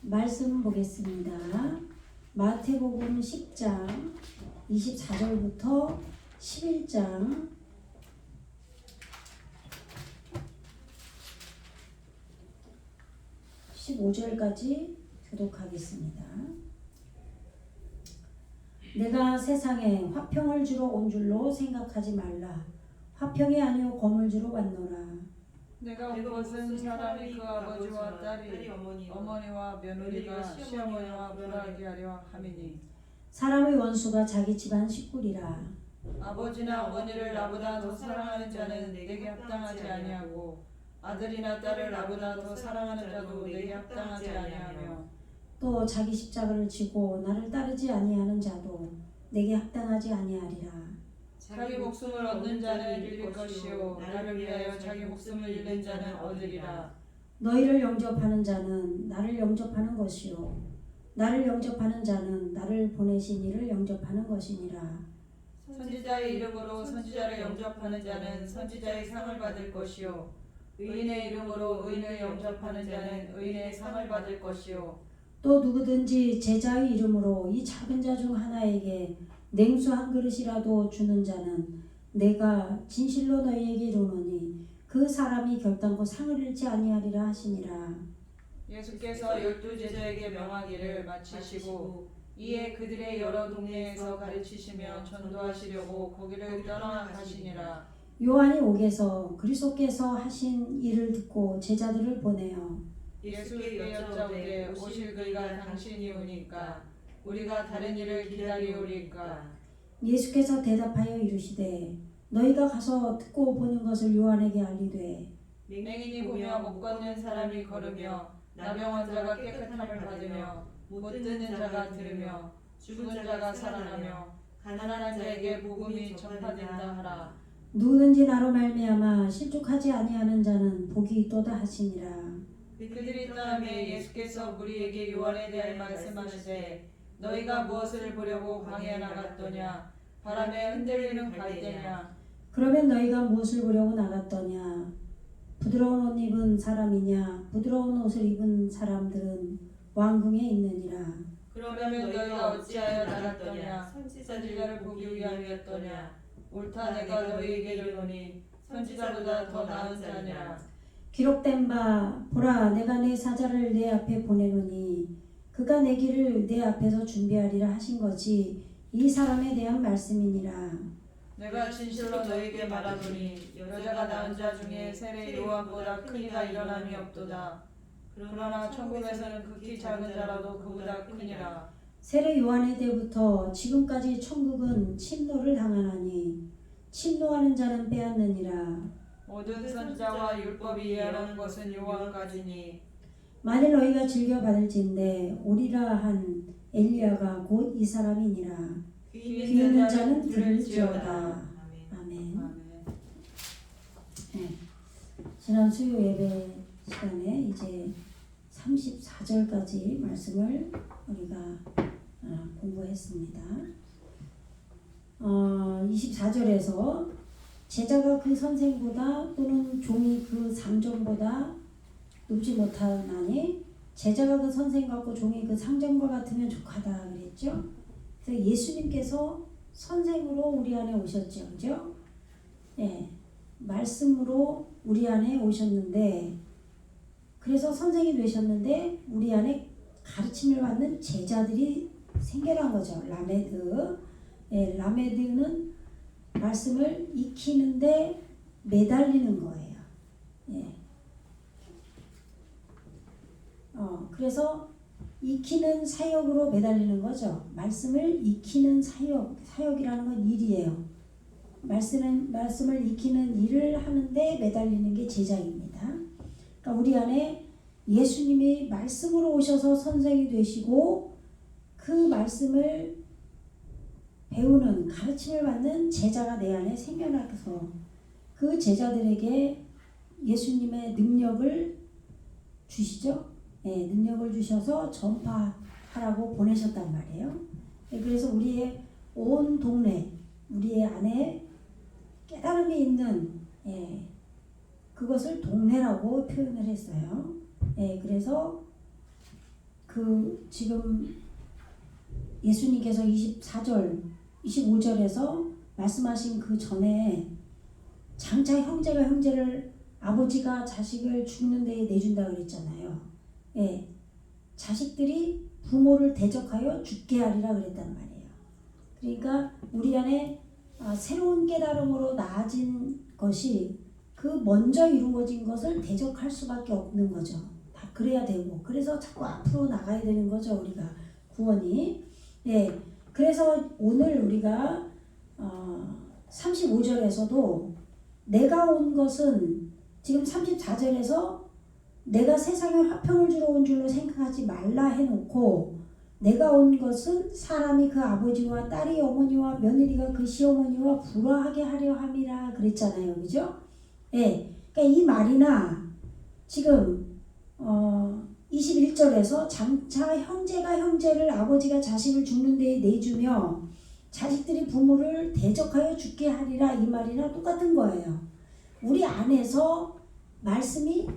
말씀 보겠습니다. 마태복음 10장 24절부터 11장 15절까지 교독하겠습니다. 내가 세상에 화평을 주러 온 줄로 생각하지 말라. 화평이 아니요 검을 주러 왔노라. 내가 온 것은 사람이 그 아버지와 딸이 어머니와 며느리가 시어머니와 불화하게 하려 함이니 사람의 원수가 자기 집안 식구리라. 아버지나 어머니를 나보다 더 사랑하는 자는 내게 합당하지 아니하고 아들이나 딸을 나보다 더 사랑하는 자도 내게 합당하지 아니하며 또 자기 십자가를 지고 나를 따르지 아니하는 자도 내게 합당하지 아니하리라. 자기 목숨을 얻는 자는 잃을 것이요 나를 위하여 자기 목숨을 잃는 자는 얻으리라. 너희를 영접하는 자는 나를 영접하는 것이요 나를 영접하는 자는 나를 보내신 이를 영접하는 것이니라. 선지자의 이름으로 선지자를 영접하는 자는 선지자의 상을 받을 것이요 의인의 이름으로 의인을 영접하는 자는 의인의 상을 받을 것이요 또 누구든지 제자의 이름으로 이 작은 자 중 하나에게 냉수 한 그릇이라도 주는 자는 내가 진실로 너희에게 이르노니 그 사람이 결단코 상을 잃지 아니하리라 하시니라. 예수께서 12제자에게 명하기를 마치시고 이에 그들의 여러 동네에서 가르치시며 전도하시려고 거기를 떠나 가시니라. 요한이 옥에서 그리스도께서 하신 일을 듣고 제자들을 보내어 예수께 여짜오되 오실 그이가 당신이오니까 우리가 다른 일을 기다리오리까. 예수께서 대답하여 이르시되 너희가 가서 듣고 보는 것을 요한에게 알리되 맹인이 보며 못 걷는 사람이 걸으며 나병 환자가 깨끗함을 받으며 못 듣는 자가 들으며 죽은 자가 살아나며 가난한 자에게 복음이 전파된다 하라. 누구든지 나로 말미암아 실족하지 아니하는 자는 복이 있도다 하시니라. 그들이 떠나매 예수께서 무리에게 요한에 대하여 말씀하시되 너희가 무엇을 보려고 광야에 나갔더냐 바람에 흔들리는 갈대냐. 그러면 너희가 무엇을 보려고 나갔더냐 부드러운 옷 입은 사람이냐 부드러운 옷을 입은 사람들은 왕궁에 있느니라. 그러면 너희가 어찌하여 나갔더냐 선지자를 보기 위함이었더냐. 옳다 내가 너희에게 이르노니 선지자보다 더 나은 자니라. 기록된 바 보라 내가 내 사자를 내 앞에 보내노니 그가 내 길을 내 앞에서 준비하리라 하신 것이 이 사람에 대한 말씀이니라. 내가 진실로 너희에게 말하노니 여자가 낳은 자 중에 세례 요한보다 큰 이가 일어남이 없도다. 그러나 천국에서는 극히 작은 자라도 그보다 크니라. 세례 요한의 때부터 지금까지 천국은 침노를 당하나니 침노하는 자는 빼앗느니라. 모든 선지자와 율법이 이해하는 것은 요한까지니 만일 너희가 즐겨 받을진대 오리라 한 엘리야가 곧 이 사람이니라. 귀 있는 자는 들을지어다. 아멘. 네. 지난 수요 예배 시간에 이제 34절까지 말씀을 우리가 공부했습니다. 24절에서 제자가 그 선생보다 또는 종이 그 상전보다 높지 못하나니 제자가 그 선생 같고 종이 그 상전과 같으면 족하다 그랬죠. 그래서 예수님께서 선생으로 우리 안에 오셨죠, 그죠? 네, 말씀으로 우리 안에 오셨는데, 그래서 선생이 되셨는데 우리 안에 가르침을 받는 제자들이 생겨난 거죠. 라메드. 네, 라메드는 말씀을 익히는데 매달리는 거예요. 네. 그래서 익히는 사역으로 매달리는 거죠. 말씀을 익히는 사역이라는 건 일이에요. 말씀을 익히는 일을 하는데 매달리는 게 제자입니다. 그러니까 우리 안에 예수님이 말씀으로 오셔서 선생이 되시고 그 말씀을 배우는 가르침을 받는 제자가 내 안에 생겨나서 그 제자들에게 예수님의 능력을 주시죠. 네, 능력을 주셔서 전파하라고 보내셨단 말이에요. 그래서 우리의 온 동네, 우리의 안에 깨달음이 있는 그것을 동네라고 표현을 했어요. 그래서 그 그 지금 예수님께서 24절, 25절에서 말씀하신 그 전에 장차 형제가 형제를 아버지가 자식을 죽는 데에 내준다 그랬잖아요. 예, 자식들이 부모를 대적하여 죽게 하리라 그랬단 말이에요. 그러니까 우리 안에 새로운 깨달음으로 나아진 것이 그 먼저 이루어진 것을 대적할 수밖에 없는 거죠. 다 그래야 되고, 그래서 자꾸 앞으로 나가야 되는 거죠. 우리가 구원이. 예, 그래서 오늘 우리가 35절에서도 내가 온 것은, 지금 34절에서 내가 세상에 화평을 주러 온 줄로 생각하지 말라 해놓고, 내가 온 것은 사람이 그 아버지와 딸이 어머니와 며느리가 그 시어머니와 불화하게 하려 함이라 그랬잖아요. 그죠? 예, 그러니까 이 말이나 지금 21절에서 장차 형제가 형제를 아버지가 자식을 죽는 데에 내주며 자식들이 부모를 대적하여 죽게 하리라, 이 말이나 똑같은 거예요. 우리 안에서 말씀이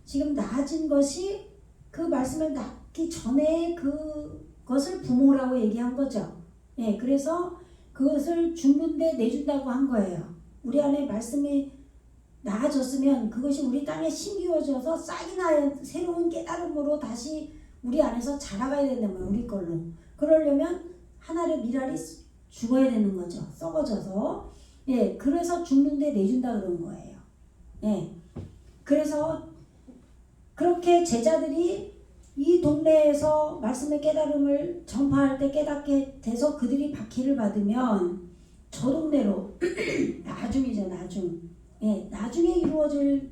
지금 나아진 것이 그 말씀을 낳기 전에 그것을 부모라고 얘기한 거죠. 예, 그래서 그것을 죽는데 내준다고 한 거예요. 우리 안에 말씀이 나아졌으면 그것이 우리 땅에 심기워져서 싹이 나야 새로운 깨달음으로 다시 우리 안에서 자라가야 된다면 우리 걸로. 그러려면 하나의 미랄이 죽어야 되는 거죠. 썩어져서. 예, 그래서 죽는데 내준다 그런 거예요. 예, 그래서 그렇게 제자들이 이 동네에서 말씀의 깨달음을 전파할 때 깨닫게 돼서 그들이 박해를 받으면 저 동네로 나중이죠, 나중. 예, 나중에 이루어질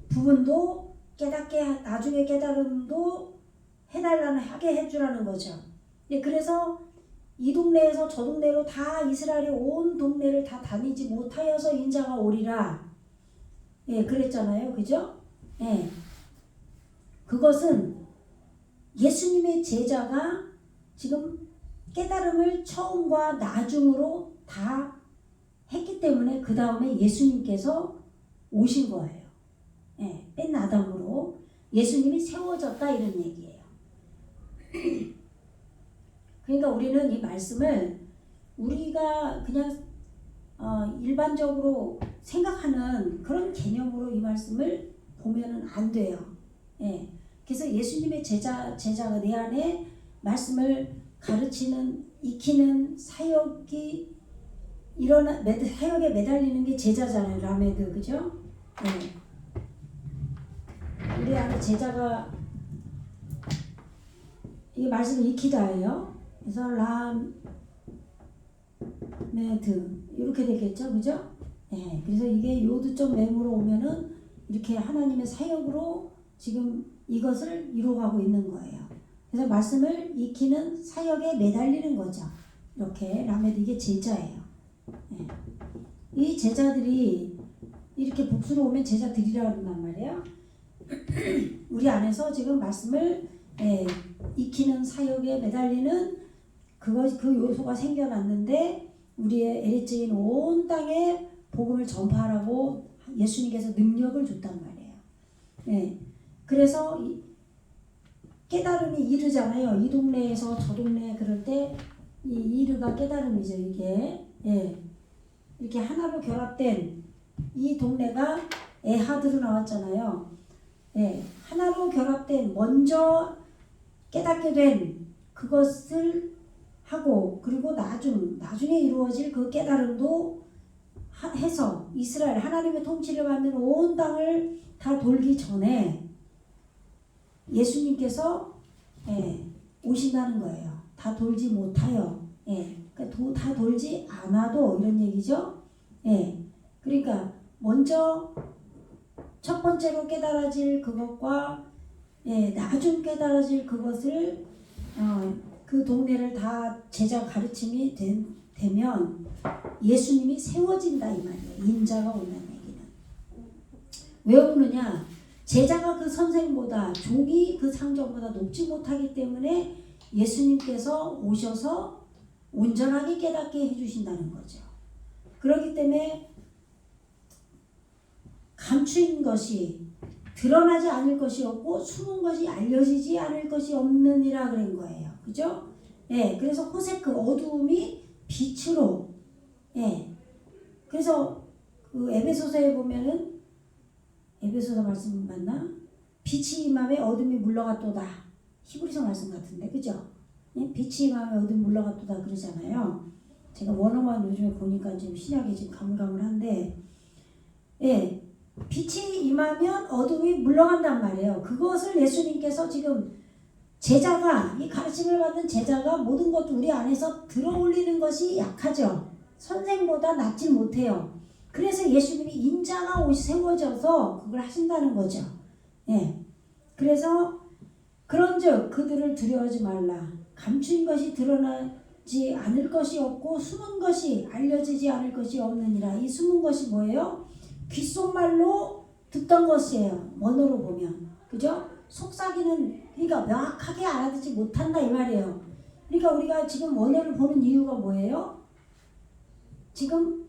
부분도 깨닫게, 나중에 깨달음도 하게 해주라는 거죠. 예, 그래서 이 동네에서 저 동네로 다 이스라엘의 온 동네를 다 다니지 못하여서 인자가 오리라. 예, 그랬잖아요. 그죠? 예. 그것은 예수님의 제자가 지금 깨달음을 처음과 나중으로 다 했기 때문에 그 다음에 예수님께서 오신 거예요. 예, 뺀 아담으로 예수님이 세워졌다, 이런 얘기예요. 그러니까 우리는 이 말씀을 우리가 그냥 일반적으로 생각하는 그런 개념으로 이 말씀을 보면은 안 돼요. 예, 그래서 예수님의 제자가 내 안에 말씀을 가르치는, 익히는 사역이 사역에 매달리는 게 제자잖아요. 라메드, 그죠? 네. 우리 안에 제자가 이 말씀을 익히다예요. 그래서 라메드 이렇게 되겠죠, 그죠? 네. 그래서 이게 요드점 맹으로 오면은 이렇게 하나님의 사역으로 지금 이것을 이루어가고 있는 거예요. 그래서 말씀을 익히는 사역에 매달리는 거죠. 이렇게 라메드, 이게 제자예요. 네. 이 제자들이 이렇게 복수로 오면 제자들이라 그런단 말이에요. 우리 안에서 지금 말씀을 익히는 사역에 매달리는 그 요소가 생겨났는데, 우리의 에리츠인 온 땅에 복음을 전파하라고 예수님께서 능력을 줬단 말이에요. 네. 그래서 깨달음이 이르잖아요. 이 동네에서 저 동네 그럴 때 이 이르가 깨달음이죠. 이게. 예. 이렇게 하나로 결합된 이 동네가 에하드로 나왔잖아요. 예. 하나로 결합된, 먼저 깨닫게 된 그것을 하고, 그리고 나중에 이루어질 그 깨달음도 해서 이스라엘, 하나님의 통치를 받는 온 땅을 다 돌기 전에 예수님께서 오신다는 거예요. 다 돌지 못하여. 그러니까 다 돌지 않아도, 이런 얘기죠. 그러니까 먼저 첫 번째로 깨달아질 그것과 나중 깨달아질 그것을 그 동네를 다 제자 가르침이 되면 예수님이 세워진다, 이 말이에요. 인자가 온다는 얘기는. 왜 오느냐? 제자가 그 선생보다, 종이 그 상전보다 높지 못하기 때문에 예수님께서 오셔서 온전하게 깨닫게 해주신다는 거죠. 그렇기 때문에 감추인 것이 드러나지 않을 것이 없고 숨은 것이 알려지지 않을 것이 없느니라 그런 거예요. 그죠? 예, 그래서 호세 그 어두움이 빛으로, 예, 그래서 그 에베소서에 보면은 에베소서 말씀 맞나? 빛이 임함에 어둠이 물러갔도다. 히브리서 말씀 같은데, 그죠? 예? 빛이 임함에 어둠이 물러갔도다 그러잖아요. 제가 원어만 요즘에 보니까 지금 신약이 지금 가물가물한데, 예, 빛이 임하면 어둠이 물러간단 말이에요. 그것을 예수님께서 지금 제자가, 이 가르침을 받는 제자가 모든 것 우리 안에서 들어올리는 것이 약하죠. 선생보다 낫지 못해요. 그래서 예수님이 인자가 옷이 세워져서 그걸 하신다는 거죠. 예. 그래서 그런즉 그들을 두려워하지 말라. 감추인 것이 드러나지 않을 것이 없고 숨은 것이 알려지지 않을 것이 없느니라. 이 숨은 것이 뭐예요? 귓속말로 듣던 것이에요. 원어로 보면. 그죠? 속삭이는, 그러니까 명확하게 알아듣지 못한다 이 말이에요. 그러니까 우리가 지금 원어를 보는 이유가 뭐예요? 지금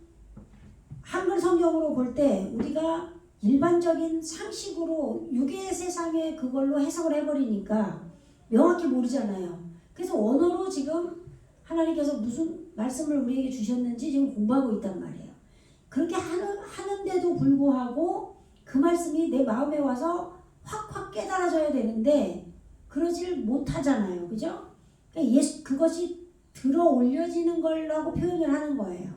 한글 성경으로 볼 때 우리가 일반적인 상식으로 유괴 세상에 그걸로 해석을 해버리니까 명확히 모르잖아요. 그래서 원어로 지금 하나님께서 무슨 말씀을 우리에게 주셨는지 지금 공부하고 있단 말이에요. 그렇게 하는데도 불구하고 그 말씀이 내 마음에 와서 확확 깨달아져야 되는데 그러질 못하잖아요. 그죠? 그러니까 그것이 들어 올려지는 걸라고 표현을 하는 거예요.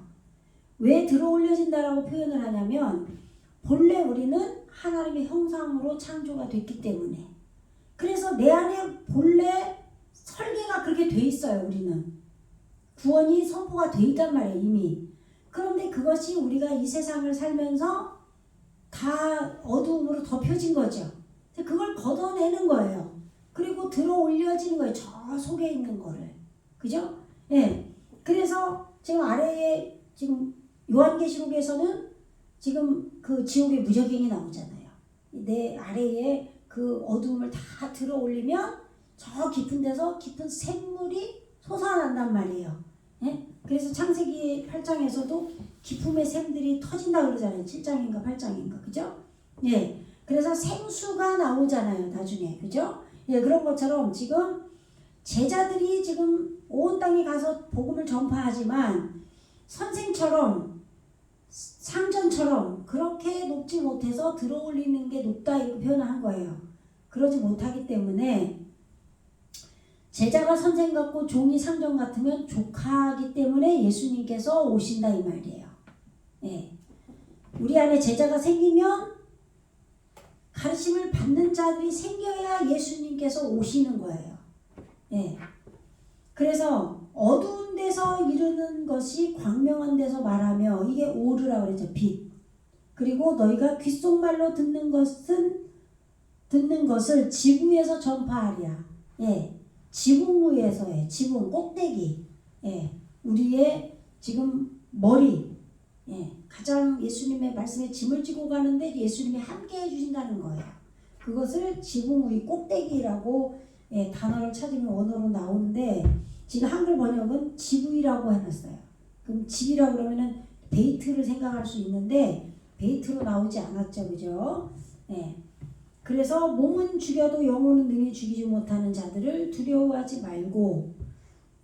왜 들어 올려진다라고 표현을 하냐면 본래 우리는 하나님의 형상으로 창조가 됐기 때문에, 그래서 내 안에 본래 설계가 그렇게 돼 있어요. 우리는 구원이 선포가 돼 있단 말이에요. 이미. 그런데 그것이 우리가 이 세상을 살면서 다 어두움으로 덮여진 거죠. 그걸 걷어내는 거예요. 그리고 들어 올려지는 거예요. 저 속에 있는 거를. 그죠? 예. 그래서 지금 아래에 지금 요한계시록에서는 지금 그 지옥의 무적행이 나오잖아요. 내 아래에 그 어두움을 다 들어 올리면 저 깊은 데서 깊은 샘물이 솟아난단 말이에요. 예? 그래서 창세기 8장에서도 깊음의 샘들이 터진다 그러잖아요. 7장인가 8장인가. 그죠? 예. 그래서 생수가 나오잖아요. 나중에. 그죠? 예, 그런 것처럼 지금 제자들이 지금 온 땅에 가서 복음을 전파하지만 선생처럼 상전처럼 그렇게 높지 못해서 들어올리는 게 높다 이렇게 표현한 거예요. 그러지 못하기 때문에 제자가 선생 같고 종이 상전 같으면 족하기 때문에 예수님께서 오신다 이 말이에요. 예. 우리 안에 제자가 생기면 가르침을 받는 자들이 생겨야 예수님께서 오시는 거예요. 예. 그래서 어두운 데서 이루는 것이 광명한 데서 말하며, 이게 오르라 그랬죠. 빛. 그리고 너희가 귓속말로 듣는 것을 지붕에서 전파하리라. 예. 지붕 위에서의 지붕 꼭대기. 예. 우리의 지금 머리. 예. 가장 예수님의 말씀에 짐을 지고 가는데 예수님이 함께 해주신다는 거예요. 그것을 지붕 위 꼭대기라고, 예, 단어를 찾으면 원어로 나오는데 지금 한글 번역은 지부이라고 해놨어요. 그럼 집이라고 그러면은 베이트를 생각할 수 있는데 베이트로 나오지 않았죠. 그죠? 예. 그래서 몸은 죽여도 영혼은 능히 죽이지 못하는 자들을 두려워하지 말고,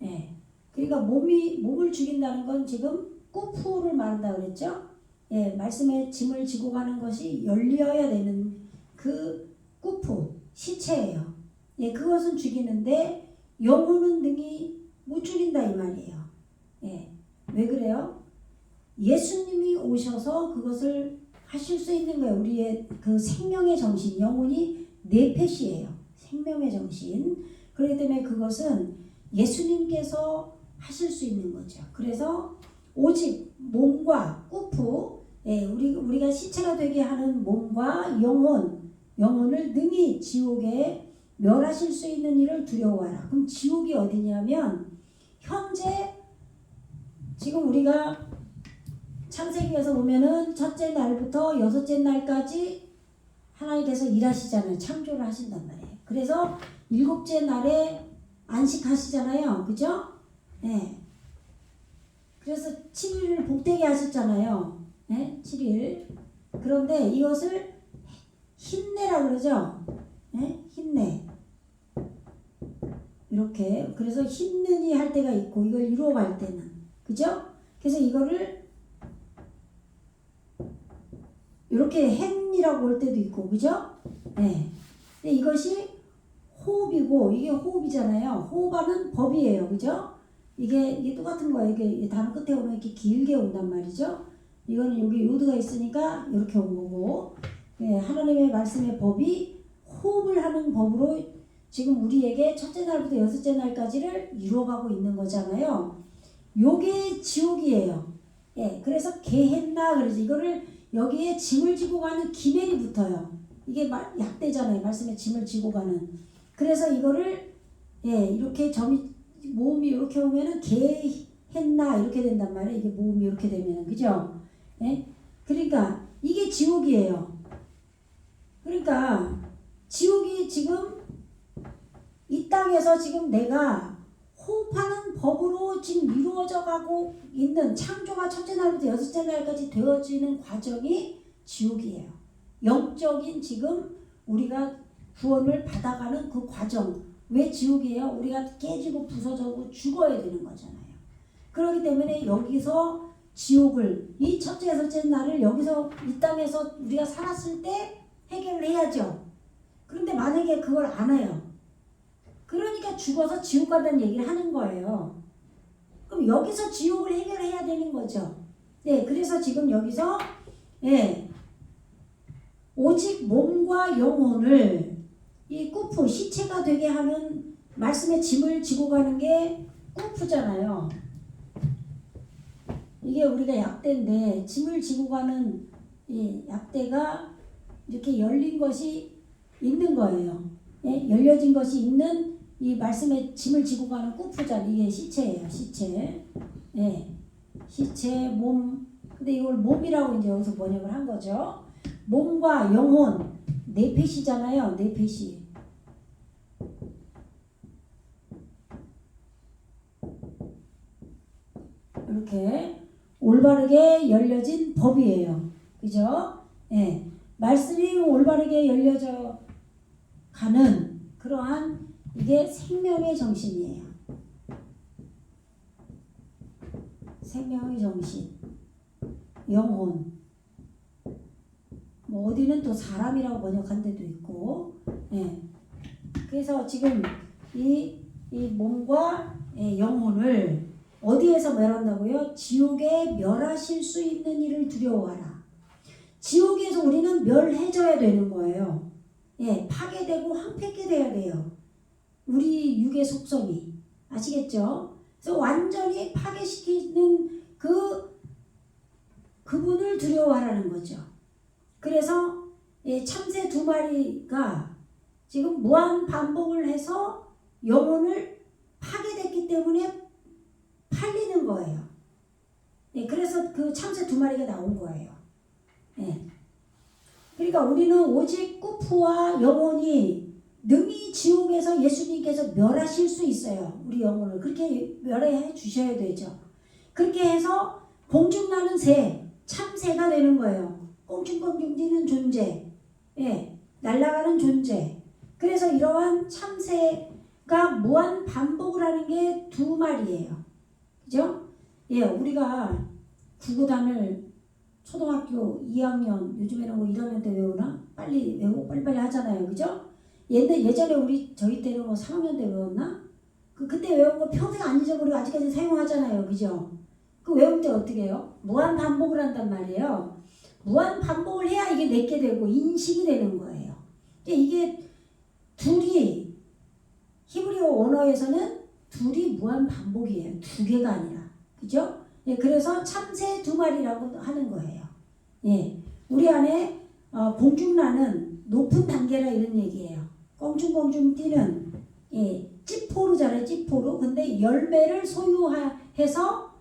예. 그러니까 몸을 죽인다는 건 지금 꾸푸를 말한다 그랬죠? 예, 말씀에 짐을 지고 가는 것이 열려야 되는 그 꾸푸, 시체예요. 예, 그것은 죽이는데 영혼은 능히 못 죽인다 이 말이에요. 예, 왜 그래요? 예수님이 오셔서 그것을 하실 수 있는 거예요. 우리의 그 생명의 정신, 영혼이 네펫이에요. 생명의 정신. 그렇기 때문에 그것은 예수님께서 하실 수 있는 거죠. 그래서 오직 몸과 꾸프, 예, 우리가 시체가 되게 하는 몸과 영혼을 능히 지옥에 멸하실 수 있는 일을 두려워하라. 그럼 지옥이 어디냐면 현재 지금 우리가 창세기에서 보면은 첫째 날부터 여섯째 날까지 하나님께서 일하시잖아요. 창조를 하신단 말이에요. 그래서 일곱째 날에 안식하시잖아요. 그죠? 예. 그래서 7일을 복되게 하셨잖아요. 네? 7일. 그런데 이것을 힘내라 그러죠. 예? 힘내. 이렇게 그래서 힘내니 할 때가 있고 이걸 이루어갈 때는 그죠? 그래서 이거를 이렇게 hen이라고 할 때도 있고 그죠? 네. 근데 이것이 호흡이고 이게 호흡이잖아요. 호흡하는 법이에요. 그죠? 이게 똑같은 거예요. 이게 단어 끝에 오면 이렇게 길게 온단 말이죠. 이거는 여기 요드가 있으니까 이렇게 온 거고 예, 하나님의 말씀의 법이 호흡을 하는 법으로 지금 우리에게 첫째 날부터 여섯째 날까지를 이루어가고 있는 거잖아요. 요게 지옥이에요. 예, 그래서 게헨나 그러지. 이거를 여기에 짐을 지고 가는 기멜이 붙어요. 이게 약대잖아요. 말씀에 짐을 지고 가는. 그래서 이거를 예, 이렇게 모음이 이렇게 오면은 게헨나 이렇게 된단 말이에요. 이게 모음이 이렇게 되면은 그죠? 예? 그러니까 이게 지옥이에요. 그러니까 지옥이 지금 이 땅에서 지금 내가 호흡하는 법으로 지금 이루어져 가고 있는 창조가 첫째 날부터 여섯째 날까지 되어지는 과정이 지옥이에요. 영적인 지금 우리가 구원을 받아가는 그 과정. 왜 지옥이에요? 우리가 깨지고 부서져고 죽어야 되는 거잖아요. 그렇기 때문에 여기서 지옥을 이 첫째 여섯째 날을 여기서 이 땅에서 우리가 살았을 때 해결을 해야죠. 그런데 만약에 그걸 안 해요. 그러니까 죽어서 지옥 간다는 얘기를 하는 거예요. 그럼 여기서 지옥을 해결해야 되는 거죠. 네, 그래서 지금 여기서 예, 오직 몸과 영혼을 이 꾸프 시체가 되게 하는 말씀의 짐을 지고 가는 게 꾸프잖아요. 이게 우리가 약대인데 짐을 지고 가는 이 약대가 이렇게 열린 것이 있는 거예요. 예? 열려진 것이 있는 이 말씀의 짐을 지고 가는 꾸프잖아요. 이게 시체예요. 시체. 예. 시체, 몸. 근데 이걸 몸이라고 이제 여기서 번역을 한 거죠. 몸과 영혼. 네펫이잖아요. 네펫이. 이렇게 올바르게 열려진 법이에요. 그죠? 예. 말씀이 올바르게 열려져 가는 그러한 이게 생명의 정신이에요. 생명의 정신, 영혼. 뭐 어디는 또 사람이라고 번역한 데도 있고, 예. 그래서 지금 이 몸과 영혼을 어디에서 멸한다고요? 지옥에 멸하실 수 있는 일을 두려워하라. 지옥에서 우리는 멸해져야 되는 거예요. 예, 파괴되고 황폐케 돼야 돼요. 우리 육의 속성이. 아시겠죠? 그래서 완전히 파괴시키는 그분을 두려워하라는 거죠. 그래서 예, 참새 2마리가 지금 무한 반복을 해서 영혼을 파괴됐기 때문에 팔리는 거예요. 예, 그래서 그 참새 2마리가 나온 거예요. 예. 그러니까 우리는 오직 꾸프와 영혼이 능히 지옥에서 예수님께서 멸하실 수 있어요. 우리 영혼을 그렇게 멸해 주셔야 되죠. 그렇게 해서 공중나는 새, 참새가 되는 거예요. 꽁충꽁충 뛰는 존재, 예, 날아가는 존재. 그래서 이러한 참새가 무한 반복을 하는 게 2마리예요. 그죠? 예, 우리가 구구단을 초등학교 2학년, 요즘에는 뭐 1학년 때 외우나? 빨리 외우고 빨리빨리 하잖아요. 그죠? 예전에 저희 때는 뭐 3학년 때 외웠나? 그때 외운 거 평생 안 잊어버리고 아직까지 사용하잖아요. 그죠? 그 외울 때 어떻게 해요? 무한 반복을 한단 말이에요. 무한 반복을 해야 이게 내게 되고 인식이 되는 거예요. 이게 둘이 히브리어 언어에서는 둘이 무한 반복이에요. 2개가 아니라. 그죠? 예, 그래서 참새 2마리라고 하는 거예요. 예, 우리 안에 공중나는 높은 단계라 이런 얘기예요. 꽁충꽁충 뛰는 예, 찌포루잖아요. 찌포루. 근데 열매를 소유해서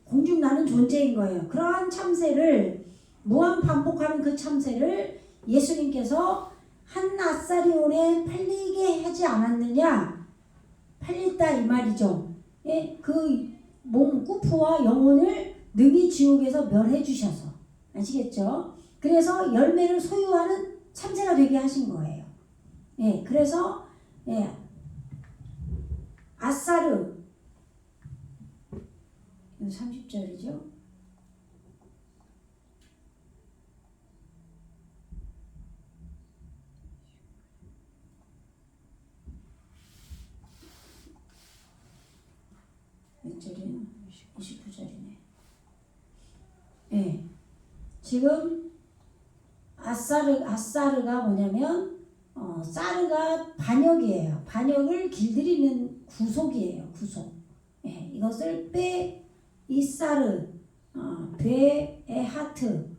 공중나는 존재인 거예요. 그러한 참새를 무한 반복하는 그 참새를 예수님께서 한 아사리온에 팔리게 하지 않았느냐? 팔렸다 이 말이죠. 예, 그 몸 꾸프와 영혼을 능히 지옥에서 멸해 주셔서 아시겠죠? 그래서 열매를 소유하는 참새가 되게 하신 거예요. 예, 그래서 예, 아사르 30절이죠. 몇 절이에요? 29절이네. 예. 지금 아사르가 뭐냐면 사르가 반역이에요. 반역을 길들이는 구속이에요. 구속. 예. 이것을 이사르 베에하트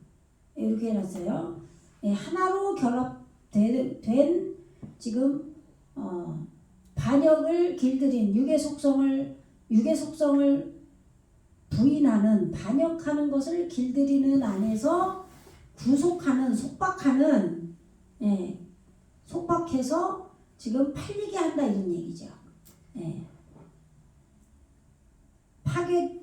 이렇게 해놨어요. 예. 하나로 결합된 지금 반역을 길들인 육의 속성을 부인하는 반역하는 것을 길들이는 안에서 구속하는 속박하는 예, 속박해서 지금 팔리게 한다 이런 얘기죠. 예. 파괴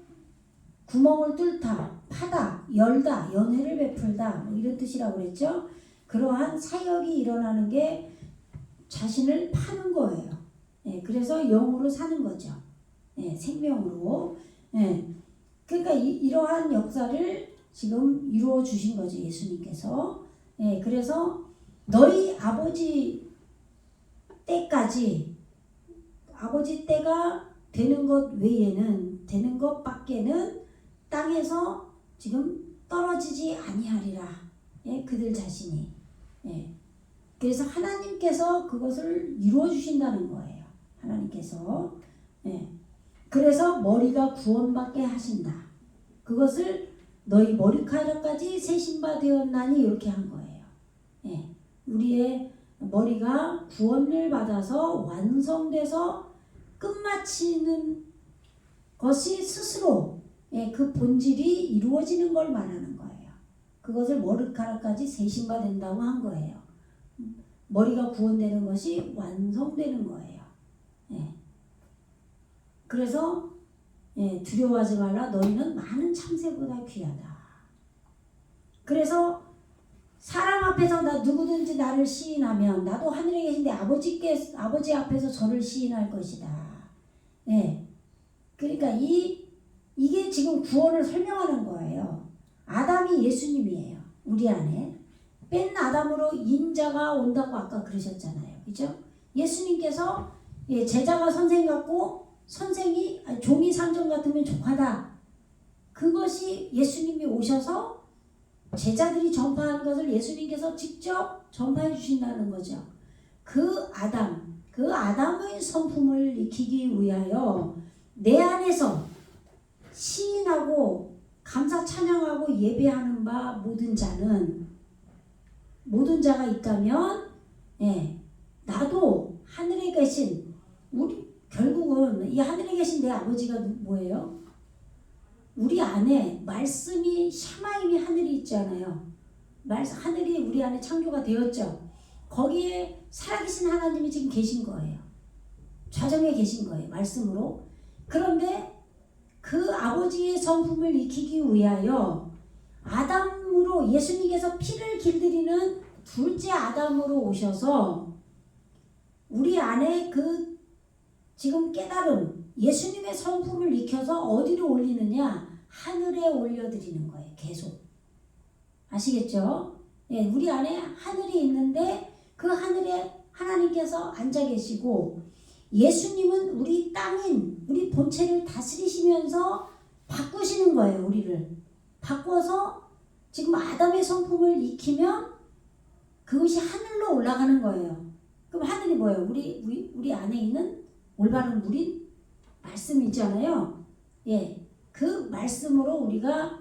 구멍을 뚫다 파다 열다 연회를 베풀다 뭐 이런 뜻이라고 그랬죠. 그러한 사역이 일어나는 게 자신을 파는 거예요. 예, 그래서 영으로 사는 거죠. 예, 생명으로. 예. 그러니까 이러한 역사를 지금 이루어 주신 거죠. 예수님께서. 예, 그래서 너희 아버지 때까지 아버지 때가 되는 것 밖에는 땅에서 지금 떨어지지 아니하리라. 예, 그들 자신이. 예. 그래서 하나님께서 그것을 이루어 주신다는 거예요. 하나님께서. 예. 그래서 머리가 구원받게 하신다. 그것을 너희 머리카락까지 세신바 되었나니 이렇게 한 거예요. 예. 우리의 머리가 구원을 받아서 완성돼서 끝마치는 것이 스스로 예, 그 본질이 이루어지는 걸 말하는 거예요. 그것을 머리카락까지 세신바 된다고 한 거예요. 머리가 구원되는 것이 완성되는 거예요. 예. 그래서 예, 두려워하지 말라. 너희는 많은 참새보다 귀하다. 그래서 사람 앞에서 누구든지 나를 시인하면 나도 하늘에 계신 내 아버지 앞에서 저를 시인할 것이다. 예. 그러니까 이게 지금 구원을 설명하는 거예요. 아담이 예수님이에요. 우리 안에. 뺀 아담으로 인자가 온다고 아까 그러셨잖아요. 그죠? 예수님께서 예, 제자가 선생 같고 종이 상전 같으면 족하다. 그것이 예수님이 오셔서 제자들이 전파한 것을 예수님께서 직접 전파해 주신다는 거죠. 그 아담의 성품을 익히기 위하여 내 안에서 시인하고 감사 찬양하고 예배하는 바 모든 자가 있다면 예, 나도 하늘에 계신 결국은 이 하늘에 계신 내 아버지가 뭐예요? 우리 안에 말씀이 샤마임이 하늘이 있잖아요. 하늘이 우리 안에 창조가 되었죠. 거기에 살아계신 하나님이 지금 계신 거예요. 좌정에 계신 거예요. 말씀으로. 그런데 그 아버지의 성품을 익히기 위하여 아담으로 예수님께서 피를 길들이는 둘째 아담으로 오셔서 우리 안에 그 지금 깨달음 예수님의 성품을 익혀서 어디로 올리느냐? 하늘에 올려드리는 거예요. 계속. 아시겠죠? 예, 우리 안에 하늘이 있는데 그 하늘에 하나님께서 앉아 계시고 예수님은 우리 땅인 우리 본체를 다스리시면서 바꾸시는 거예요. 우리를. 바꿔서 지금 아담의 성품을 익히면 그것이 하늘로 올라가는 거예요. 그럼 하늘이 뭐예요? 우리 안에 있는 올바른 물인 말씀 있잖아요. 예, 그 말씀으로 우리가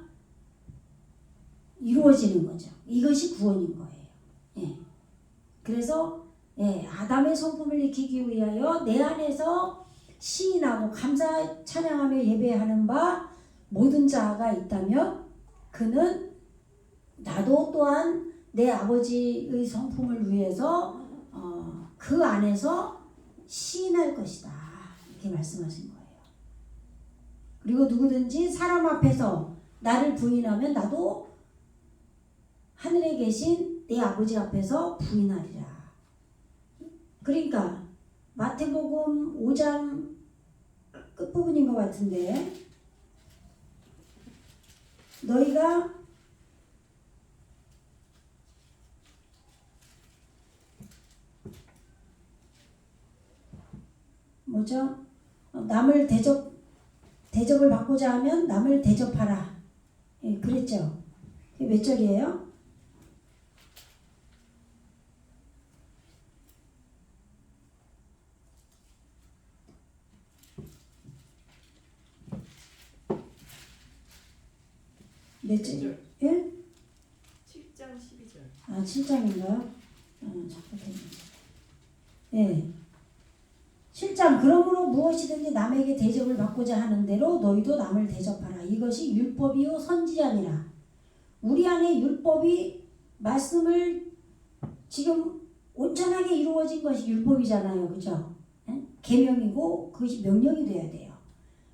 이루어지는 거죠. 이것이 구원인 거예요. 예, 그래서 예, 아담의 성품을 익히기 위하여 내 안에서 시인하고 감사 찬양하며 예배하는 바 모든 자가 있다면 그는 나도 또한 내 아버지의 성품을 위해서 그 안에서 시인할 것이다. 이렇게 말씀하신 거예요. 그리고 누구든지 사람 앞에서 나를 부인하면 나도 하늘에 계신 내 아버지 앞에서 부인하리라. 그러니까 마태복음 5장 끝부분인 것 같은데, 너희가 뭐죠? 남을 대접을 받고자 하면 남을 대접하라. 예, 그랬죠. 그게 몇 절이에요? 몇 절? 예? 7장 12절. 아, 7장인가요? 잠깐만요. 예. 7장, 그러므로 무엇이든지 남에게 대접을 받고자 하는 대로 너희도 남을 대접하라. 이것이 율법이요 선지자니라. 우리 안에 율법이 말씀을 지금 온전하게 이루어진 것이 율법이잖아요. 그죠? 예? 계명이고 그것이 명령이 돼야 돼요.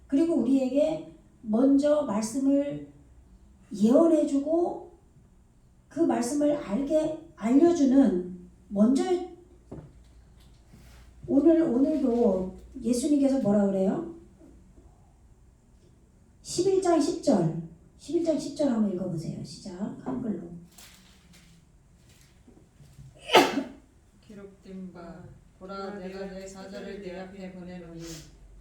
그리고 우리에게 먼저 말씀을 예언해주고 그 말씀을 알려주는, 먼저 오늘도 예수님께서 뭐라 그래요? 11장 10절 한번 읽어보세요. 시작. 한글로. 기록된 바 보라 내가 내 사자를 내 앞에 보내노니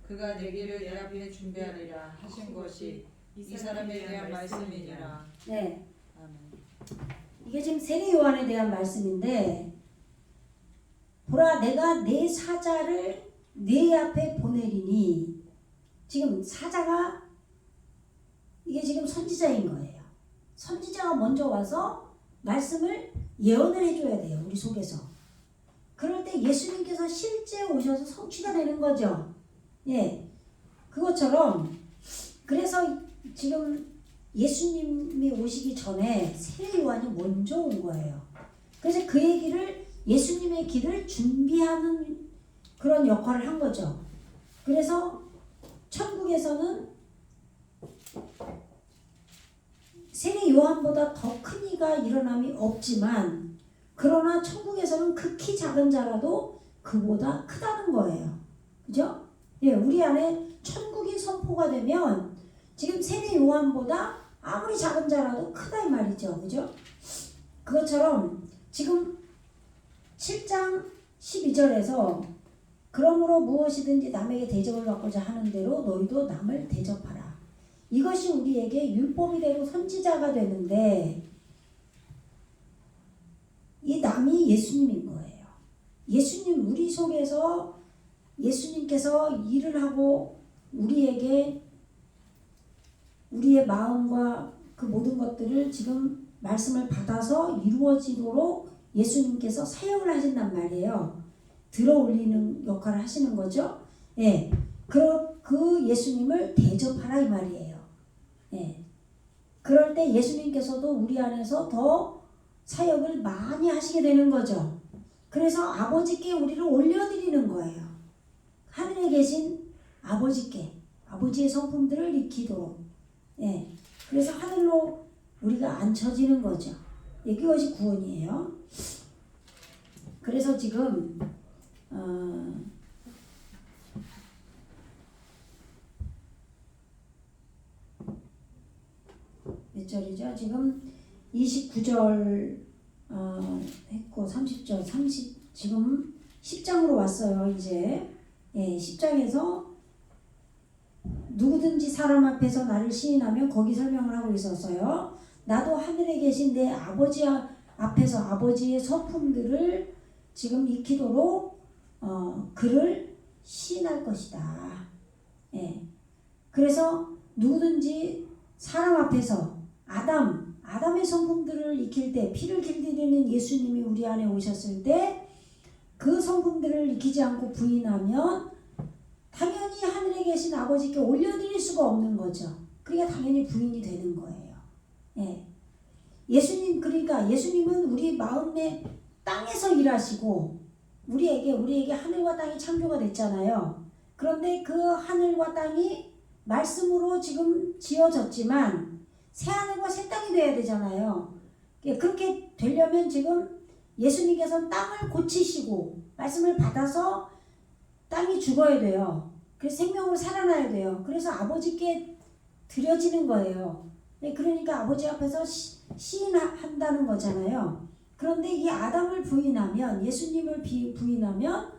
그가 내 길을 내 앞에 준비하리라 하신 것이 이 사람에 대한 말씀이니라. 네. 아멘. 이게 지금 세례 요한에 대한 말씀인데, 보라 내가 내 사자를 내 앞에 보내리니, 지금 사자가 이게 지금 선지자인 거예요. 선지자가 먼저 와서 말씀을 예언을 해줘야 돼요. 우리 속에서. 그럴 때 예수님께서 실제 오셔서 성취가 되는 거죠. 예, 그것처럼 그래서 지금 예수님이 오시기 전에 세례 요한이 먼저 온 거예요. 그래서 그의 길을, 예수님의 길을 준비하는 그런 역할을 한 거죠. 그래서 천국에서는 세례 요한보다 더 큰 이가 일어남이 없지만, 그러나 천국에서는 극히 작은 자라도 그보다 크다는 거예요. 그죠? 예, 우리 안에 천국이 선포가 되면 지금 세례 요한보다 아무리 작은 자라도 크다 이 말이죠. 그죠? 그것처럼 지금 7장 12절에서 그러므로 무엇이든지 남에게 대접을 받고자 하는 대로 너희도 남을 대접하라. 이것이 우리에게 율법이 되고 선지자가 되는데, 이 남이 예수님인 거예요. 예수님, 우리 속에서 예수님께서 일을 하고 우리에게 우리의 마음과 그 모든 것들을 지금 말씀을 받아서 이루어지도록 예수님께서 사역을 하신단 말이에요. 들어 올리는 역할을 하시는 거죠. 예, 그 예수님을 대접하라 이 말이에요. 예, 그럴 때 예수님께서도 우리 안에서 더 사역을 많이 하시게 되는 거죠. 그래서 아버지께 우리를 올려드리는 거예요. 하늘에 계신 아버지께, 아버지의 성품들을 익히도록. 예, 그래서 하늘로 우리가 앉혀지는 거죠. 예, 그것이 구원이에요. 그래서 지금 몇 절이죠? 지금 29절 했고 30절, 지금 10장으로 왔어요. 이제 예, 10장에서 누구든지 사람 앞에서 나를 시인하면, 거기 설명을 하고 있었어요. 나도 하늘에 계신 내 아버지 앞에서 아버지의 성품들을 지금 익히도록 그를 시인할 것이다. 예. 그래서 누구든지 사람 앞에서 아담의 성품들을 익힐 때, 피를 길들이는 예수님이 우리 안에 오셨을 때 그 성품들을 익히지 않고 부인하면 당연히 하늘에 계신 아버지께 올려드릴 수가 없는 거죠. 그러니까 당연히 부인이 되는 거예요. 예. 그러니까 예수님은 우리 마음의 땅에서 일하시고 우리에게 하늘과 땅이 창조가 됐잖아요. 그런데 그 하늘과 땅이 말씀으로 지금 지어졌지만 새 하늘과 새 땅이 돼야 되잖아요. 그렇게 되려면 지금 예수님께서 땅을 고치시고 말씀을 받아서 땅이 죽어야 돼요. 그래서 생명으로 살아나야 돼요. 그래서 아버지께 드려지는 거예요. 그러니까 아버지 앞에서 시인한다는 거잖아요. 그런데 이 아담을 부인하면, 예수님을 부인하면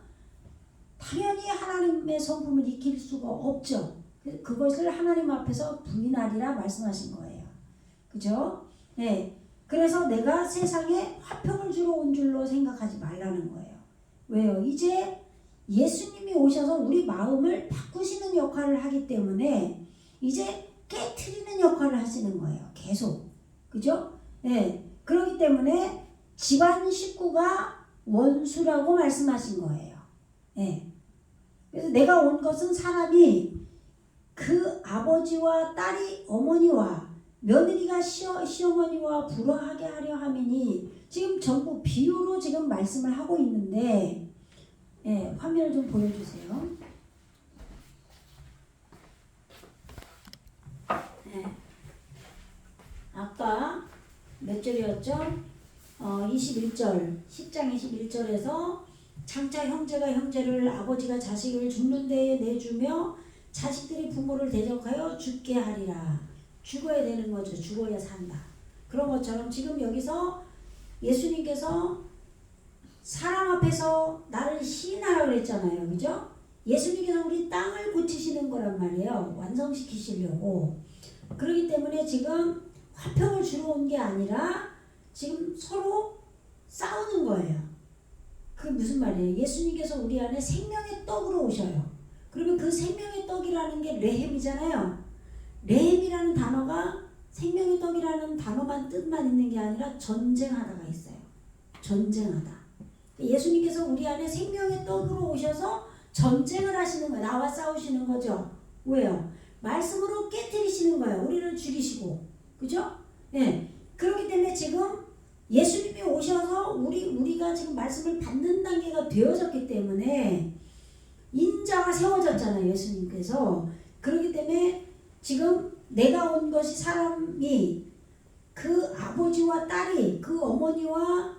당연히 하나님의 성품을 익힐 수가 없죠. 그것을 하나님 앞에서 부인하리라 말씀하신 거예요. 그죠? 네. 그래서 내가 세상에 화평을 주러 온 줄로 생각하지 말라는 거예요. 왜요? 이제 예수님이 오셔서 우리 마음을 바꾸시는 역할을 하기 때문에 이제 깨트리는 역할을 하시는 거예요. 계속. 그죠? 네. 그렇기 때문에 집안 식구가 원수라고 말씀하신 거예요. 네. 그래서 내가 온 것은 사람이 그 아버지와 딸이 어머니와 며느리가 시어머니와 불화하게 하려 함이니, 지금 전부 비유로 지금 말씀을 하고 있는데, 예, 화면을 좀 보여주세요. 예. 아까 몇 절이었죠? 21절, 10장 21절에서 장차 형제가 형제를, 아버지가 자식을 죽는 데에 내주며 자식들이 부모를 대적하여 죽게 하리라. 죽어야 되는 거죠. 죽어야 산다. 그런 것처럼 지금 여기서 예수님께서 사람 앞에서 나를 시인하라고 그랬잖아요. 그죠? 예수님께서 우리 땅을 고치시는 거란 말이에요. 완성시키시려고. 그렇기 때문에 지금 화평을 주러 온 게 아니라 지금 서로 싸우는 거예요. 그게 무슨 말이에요? 예수님께서 우리 안에 생명의 떡으로 오셔요. 그러면 그 생명의 떡이라는 게 레헴이잖아요. 레헴이라는 단어가 생명의 떡이라는 단어만 뜻만 있는 게 아니라 전쟁하다가 있어요. 전쟁하다. 예수님께서 우리 안에 생명의 떡으로 오셔서 전쟁을 하시는 거예요. 나와 싸우시는 거죠. 왜요? 말씀으로 깨트리시는 거예요. 우리를 죽이시고. 그죠? 네. 그렇기 때문에 지금 예수님이 오셔서 우리가 지금 말씀을 받는 단계가 되어졌기 때문에 인자가 세워졌잖아요. 예수님께서. 그렇기 때문에 지금 내가 온 것이 사람이 그 아버지와 딸이, 그 어머니와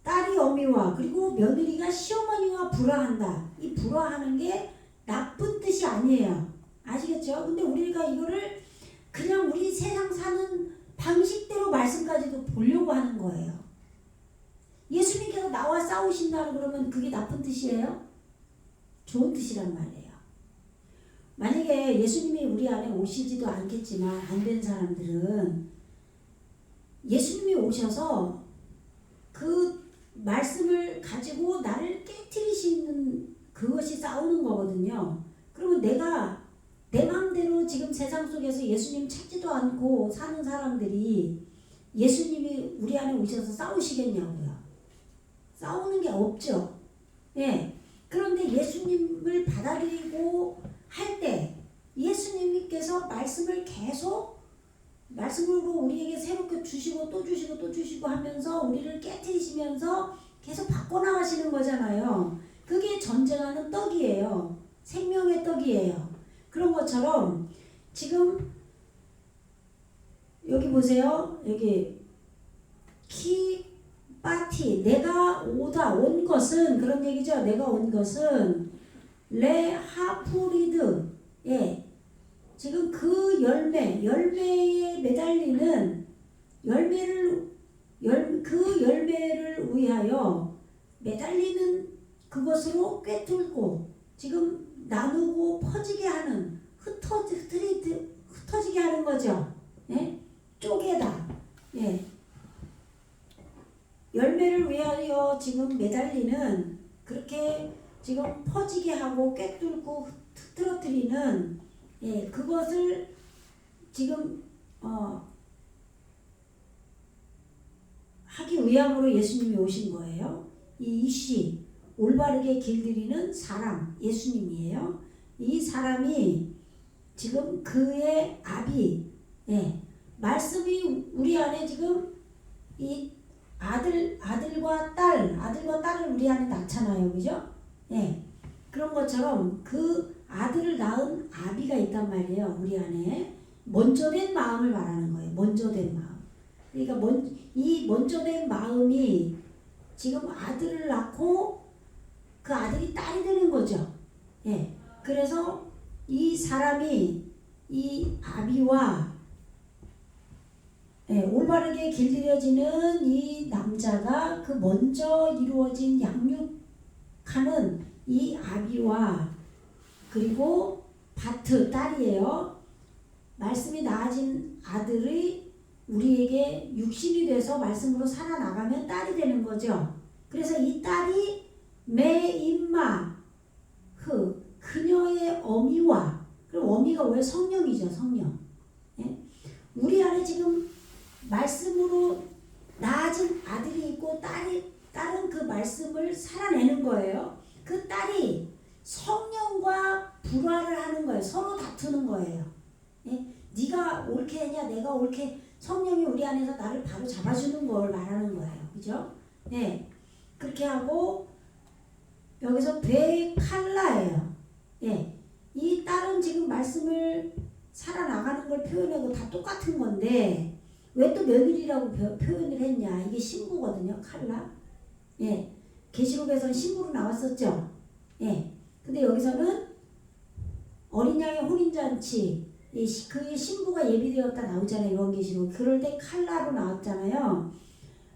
딸이 어미와 그리고 며느리가 시어머니와 불화한다. 이 불화하는 게 나쁜 뜻이 아니에요. 아시겠죠? 근데 우리가 이거를 그냥 우리 세상 사는 방식대로 말씀까지도 보려고 하는 거예요. 예수님께서 나와 싸우신다 그러면 그게 나쁜 뜻이에요? 좋은 뜻이란 말이에요. 만약에 예수님이 우리 안에 오시지도 않겠지만 안 된 사람들은 예수님이 오셔서 그 말씀을 가지고 나를 깨트리시는 그것이 싸우는 거거든요. 그러면 내가 내 마음대로 지금 세상 속에서 예수님 찾지도 않고 사는 사람들이 예수님이 우리 안에 오셔서 싸우시겠냐고요. 싸우는 게 없죠. 예. 그런데 예수님을 받아들이고 할 때 예수님께서 말씀을 계속 말씀으로 우리에게 새롭게 주시고 또 주시고 또 주시고 하면서 우리를 깨트리시면서 계속 바꿔나가시는 거잖아요. 그게 전쟁하는 떡이에요. 생명의 떡이에요. 그런 것처럼 지금 여기 보세요. 여기 키바티, 내가 온 것은, 그런 얘기죠. 내가 온 것은 레하프리드, 예, 지금 그 열매에 매달리는 그 열매를 위하여 매달리는 그것으로 꿰뚫고 지금 나누고 퍼지게 하는, 흩어지게 하는 거죠. 예? 쪼개다. 예. 열매를 위하여 지금 매달리는, 그렇게 지금 퍼지게 하고 꿰뚫고 흐트러뜨리는, 예, 그것을 지금 하기 위함으로 예수님이 오신 거예요. 이 이씨, 올바르게 길들이는 사람, 예수님이에요. 이 사람이 지금 그의 아비, 예, 말씀이 우리 안에 지금 이 아들과 딸을 우리 안에 낳잖아요. 그죠? 예. 그런 것처럼 그 아들을 낳은 아비가 있단 말이에요. 우리 안에. 먼저 된 마음을 말하는 거예요. 먼저 된 마음. 그러니까 이 먼저 된 마음이 지금 아들을 낳고 그 아들이 딸이 되는 거죠. 예. 그래서 이 사람이 이 아비와 올바르게 길들여지는 이 남자가 그 먼저 이루어진 양육하는 이 아비와 그리고 바트 딸이에요. 말씀이 나아진 아들이 우리에게 육신이 돼서 말씀으로 살아나가면 딸이 되는 거죠. 그래서 이 딸이 메임마 그녀의 어미와 그리고 어미가 왜 성령이죠. 성령. 예? 우리 안에 지금 말씀으로 나아진 아들이 있고 딸은 그 말씀을 살아내는 거예요. 그 딸이 성령과 불화를 하는 거예요. 서로 다투는 거예요. 예? 네가 옳게 했냐 내가 옳게 성령이 우리 안에서 나를 바로 잡아주는 걸 말하는 거예요. 그죠? 예. 그렇게 하고 여기서 베칼라예요. 예. 이 딸은 지금 말씀을 살아나가는 걸 표현하고 다 똑같은 건데 왜 또 며느리라고 표현을 했냐. 이게 신부거든요. 칼라. 예. 계시록에서는 신부로 나왔었죠. 예. 근데 여기서는 어린 양의 혼인잔치 그의 신부가 예비되었다 나오잖아요. 요한계시록. 그럴 때 칼라로 나왔잖아요.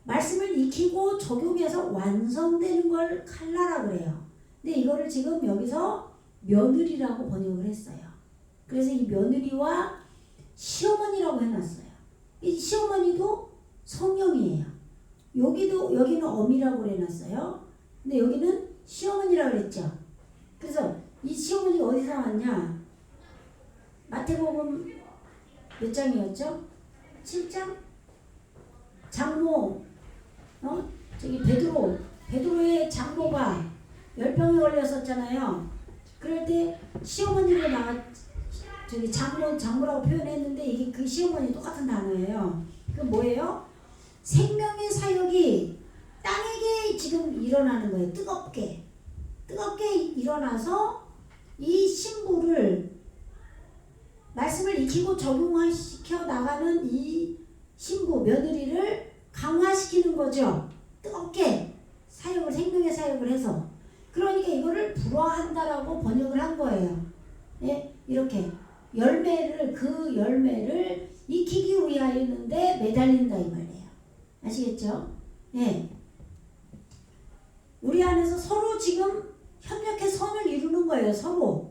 말씀을 익히고 적용해서 완성되는 걸 칼라라고 그래요. 근데 이거를 지금 여기서 며느리라고 번역을 했어요. 그래서 이 며느리와 시어머니라고 해놨어요. 이 시어머니도 성령이에요. 여기는 어미라고 해놨어요. 근데 여기는 시어머니라고 그랬죠. 그래서 이 시어머니가 어디서 왔냐? 마태복음 몇 장이었죠? 7장? 장모, 저기 베드로의 장모가 열병에 걸렸었잖아요. 그럴 때 시어머니가 저기 장모라고 표현했는데 이게 그 시어머니 똑같은 단어예요. 그 뭐예요? 생명의 사역이 땅에게 지금 일어나는 거예요. 뜨겁게 일어나서 이 신부를 말씀을 익히고 적용시켜 나가는 이 신부 며느리를 강화시키는 거죠. 뜨겁게 사역을 생명의 사역을 해서 그러니까 이거를 불화한다라고 번역을 한 거예요. 예, 이렇게 그 열매를 익히기 위하였는데 매달린다 이 말이에요. 아시겠죠? 예. 우리 안에서 서로 지금 협력해 선을 이루는 거예요. 서로.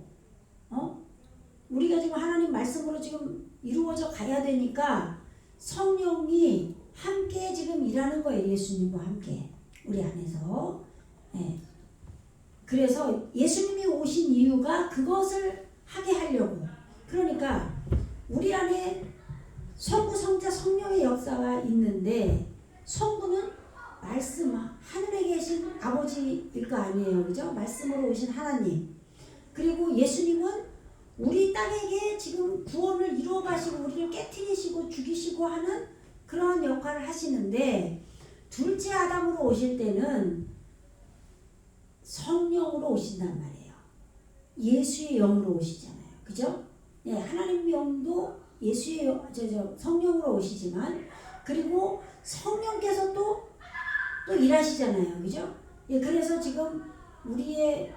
우리가 지금 하나님 말씀으로 지금 이루어져 가야 되니까 성령이 함께 지금 일하는 거예요. 예수님과 함께 우리 안에서. 예. 그래서 예수님이 오신 이유가 그것을 하게 하려고. 그러니까 우리 안에 성부, 성자, 성령의 역사가 있는데 성부는 말씀, 하늘에 계신 아버지일 거 아니에요. 그죠? 말씀으로 오신 하나님. 그리고 예수님은 우리 땅에게 지금 구원을 이루어 가시고 우리를 깨트리시고 죽이시고 하는 그러한 역할을 하시는데 둘째 아담으로 오실 때는 성령으로 오신단 말이에요. 예수의 영으로 오시잖아요. 그죠? 예, 하나님 영도 예수의 성령으로 오시지만 그리고 성령께서 또 일하시잖아요. 그죠? 예, 그래서 지금 우리의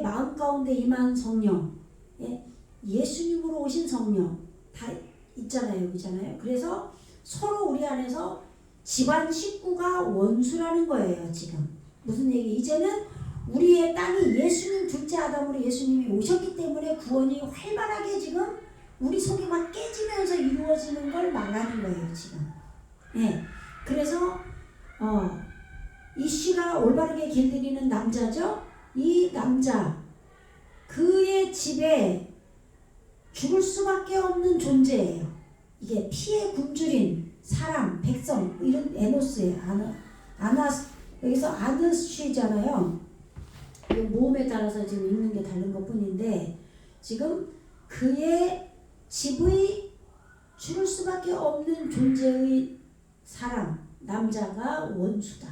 마음 가운데 임한 성령, 예, 예수님으로 오신 성령 다 있잖아요. 그잖아요. 그래서 서로 우리 안에서 집안 식구가 원수라는 거예요. 지금 무슨 얘기? 이제는 우리의 땅이 예수님 둘째 아담으로 예수님이 오셨기 때문에 구원이 활발하게 지금 우리 속이 막 깨지면서 이루어지는 걸 말하는 거예요. 지금. 예. 그래서 이씨가 올바르게 길들이는 남자죠. 이 남자 그의 집에 죽을 수밖에 없는 존재예요. 이게 피에 굶주린 사람, 백성 이런 에노스예요. 여기서 아느쉬잖아요. 모음에 따라서 지금 읽는 게 다른 것뿐인데 지금 그의 집의 죽을 수밖에 없는 존재의 사람, 남자가 원수다.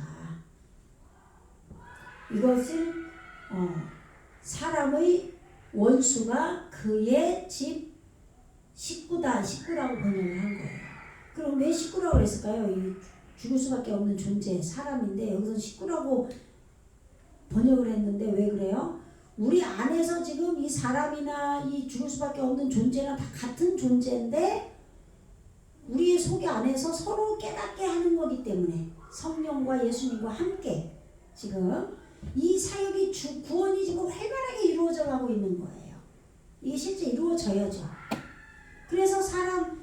이것을 사람의 원수가 그의 집 식구라고 번역을 한 거예요. 그럼 왜 식구라고 그랬을까요? 이 죽을 수밖에 없는 존재, 사람인데 여기서 식구라고 번역을 했는데 왜 그래요? 우리 안에서 지금 이 사람이나 이 죽을 수밖에 없는 존재나 다 같은 존재인데 우리의 속 안에서 서로 깨닫게 하는 거기 때문에 성령과 예수님과 함께 지금 이 사역이 구원이 지금 활발하게 이루어져 가고 있는 거예요. 이게 실제 이루어져야죠. 그래서 사람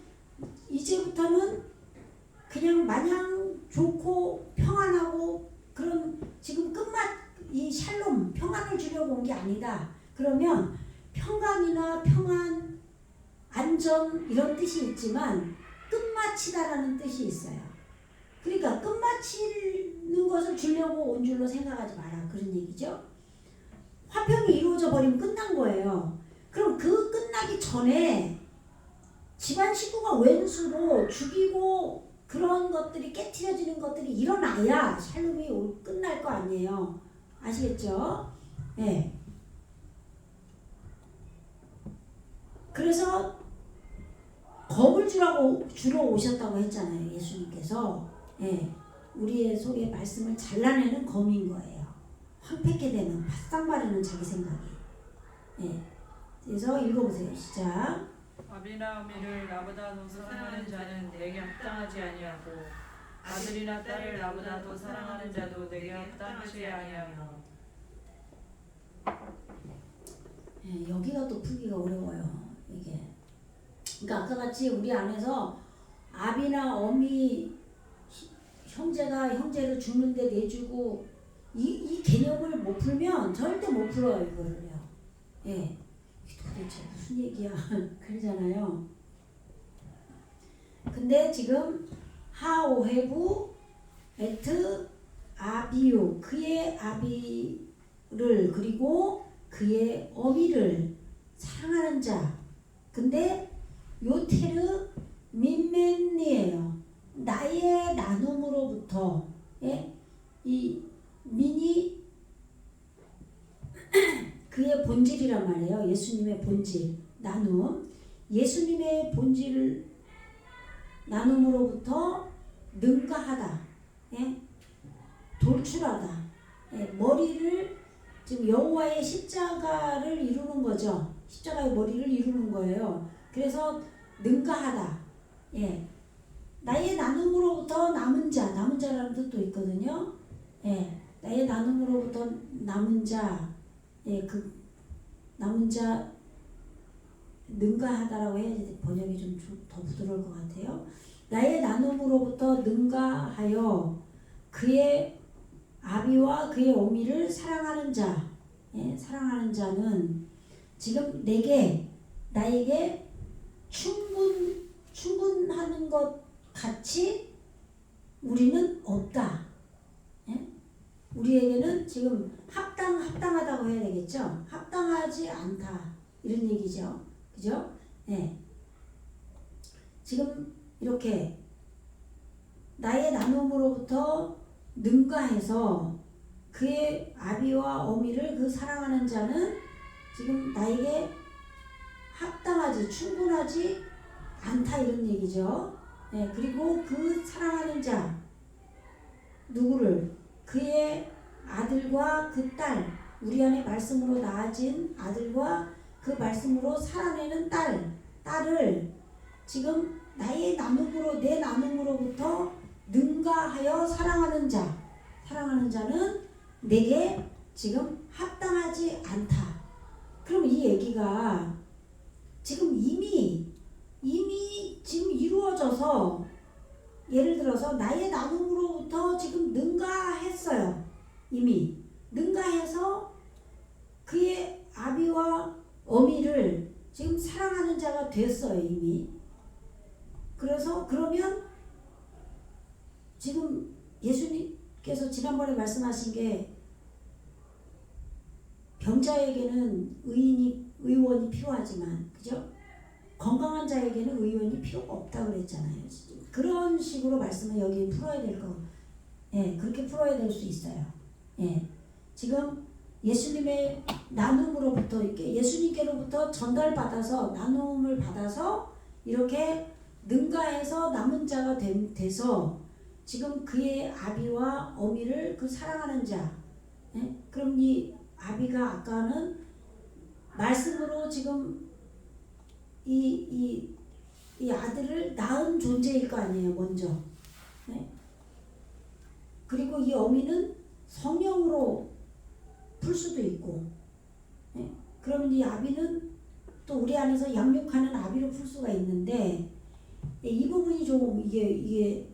이제부터는 그냥 마냥 좋고 평안하고 그런 지금 끝맛 이 샬롬 평안을 주려고 온 게 아니다. 그러면 평강이나 평안, 안전 이런 뜻이 있지만 끝마치다라는 뜻이 있어요. 그러니까 끝마치는 것을 주려고 온 줄로 생각하지 마라. 그런 얘기죠. 화평이 이루어져 버리면 끝난 거예요. 그럼 그 끝나기 전에 집안 식구가 왼수로 죽이고 그런 것들이 깨트려지는 것들이 일어나야 샬롬이 끝날 거 아니에요. 아시겠죠? 네. 그래서 검을 주러 오셨다고 했잖아요. 예수님께서. 네. 우리의 속에 말씀을 잘라내는 검인 거예요. 황폐케 되는 바싹 마르는 자기 생각이. 네. 그래서 읽어보세요. 시작. 아비나 어미를 나보다 더 사랑하는 자는 내게 합당하지 아니하고 아들이나 딸을 나보다 더 사랑하는 자도 내게 합당하지 아니하며. 네, 여기가 또 풀기가 어려워요. 이게. 그러니까 아까 같이 우리 안에서 아비나 어미 형제가 형제를 죽는데 내주고 이 개념을 못 풀면 절대 못 풀어요. 이거를요. 예. 도대체 무슨 얘기야 그러잖아요. 근데 지금 하오헤부 에트 아비요 그의 아비를 그리고 그의 어미를 사랑하는 자. 근데 요테르 민멘니에요. 나의 나눔으로부터. 예? 이 민이 그의 본질이란 말이에요. 예수님의 본질, 나눔. 예수님의 본질을 나눔으로부터 능가하다, 예? 돌출하다. 예? 머리를 지금 여호와의 십자가를 이루는 거죠. 십자가의 머리를 이루는 거예요. 그래서 능가하다. 예. 나의 나눔으로부터 남은 자, 남은 자라는 뜻도 있거든요. 예. 나의 나눔으로부터 남은 자. 예, 그 남은 자 능가하다라고 해야지 번역이 좀 더 부드러울 것 같아요. 나의 나눔으로부터 능가하여 그의 아비와 그의 어미를 사랑하는 자. 예, 사랑하는 자는 지금 나에게 충분하는 것 같이 우리는 없다. 예? 우리에게는 지금 합당하다고 해야 되겠죠? 합당하지 않다. 이런 얘기죠. 그죠? 네. 지금 이렇게 나의 나눔으로부터 능가해서 그의 아비와 어미를 그 사랑하는 자는 지금 나에게 합당하지, 충분하지 않다. 이런 얘기죠. 네. 그리고 그 사랑하는 자, 누구를? 그의 아들과 그 딸, 우리 안에 말씀으로 낳아진 아들과 그 말씀으로 살아내는 딸을 지금 나의 나눔으로 내 나눔으로부터 능가하여 사랑하는 자는 내게 지금 합당하지 않다. 그럼 이 얘기가 지금 이미 지금 이루어져서 예를 들어서 나의 나눔으로부터 지금 능가했어요. 이미 능가해서 그의 아비와 어미를 지금 사랑하는 자가 됐어요. 이미. 그래서 그러면 지금 예수님께서 지난번에 말씀하신 게 병자에게는 의원이 필요하지만, 그죠? 건강한 자에게는 의원이 필요가 없다고 그랬잖아요. 그런 식으로 말씀을 여기 풀어야 될 거. 예, 그렇게 풀어야 될 수 있어요. 예. 지금 예수님의 나눔으로부터 이렇게 예수님께로부터 전달받아서 나눔을 받아서 이렇게 능가해서 남은 자가 돼서 지금 그의 아비와 어미를 그 사랑하는 자. 예? 그럼 이 아비가 아까는 말씀으로 지금 이 아들을 낳은 존재일 거 아니에요, 먼저. 예? 그리고 이 어미는 성령으로 풀 수도 있고, 예? 그러면 이 아비는 또 우리 안에서 양육하는 아비로 풀 수가 있는데, 예, 이 부분이 좀 이게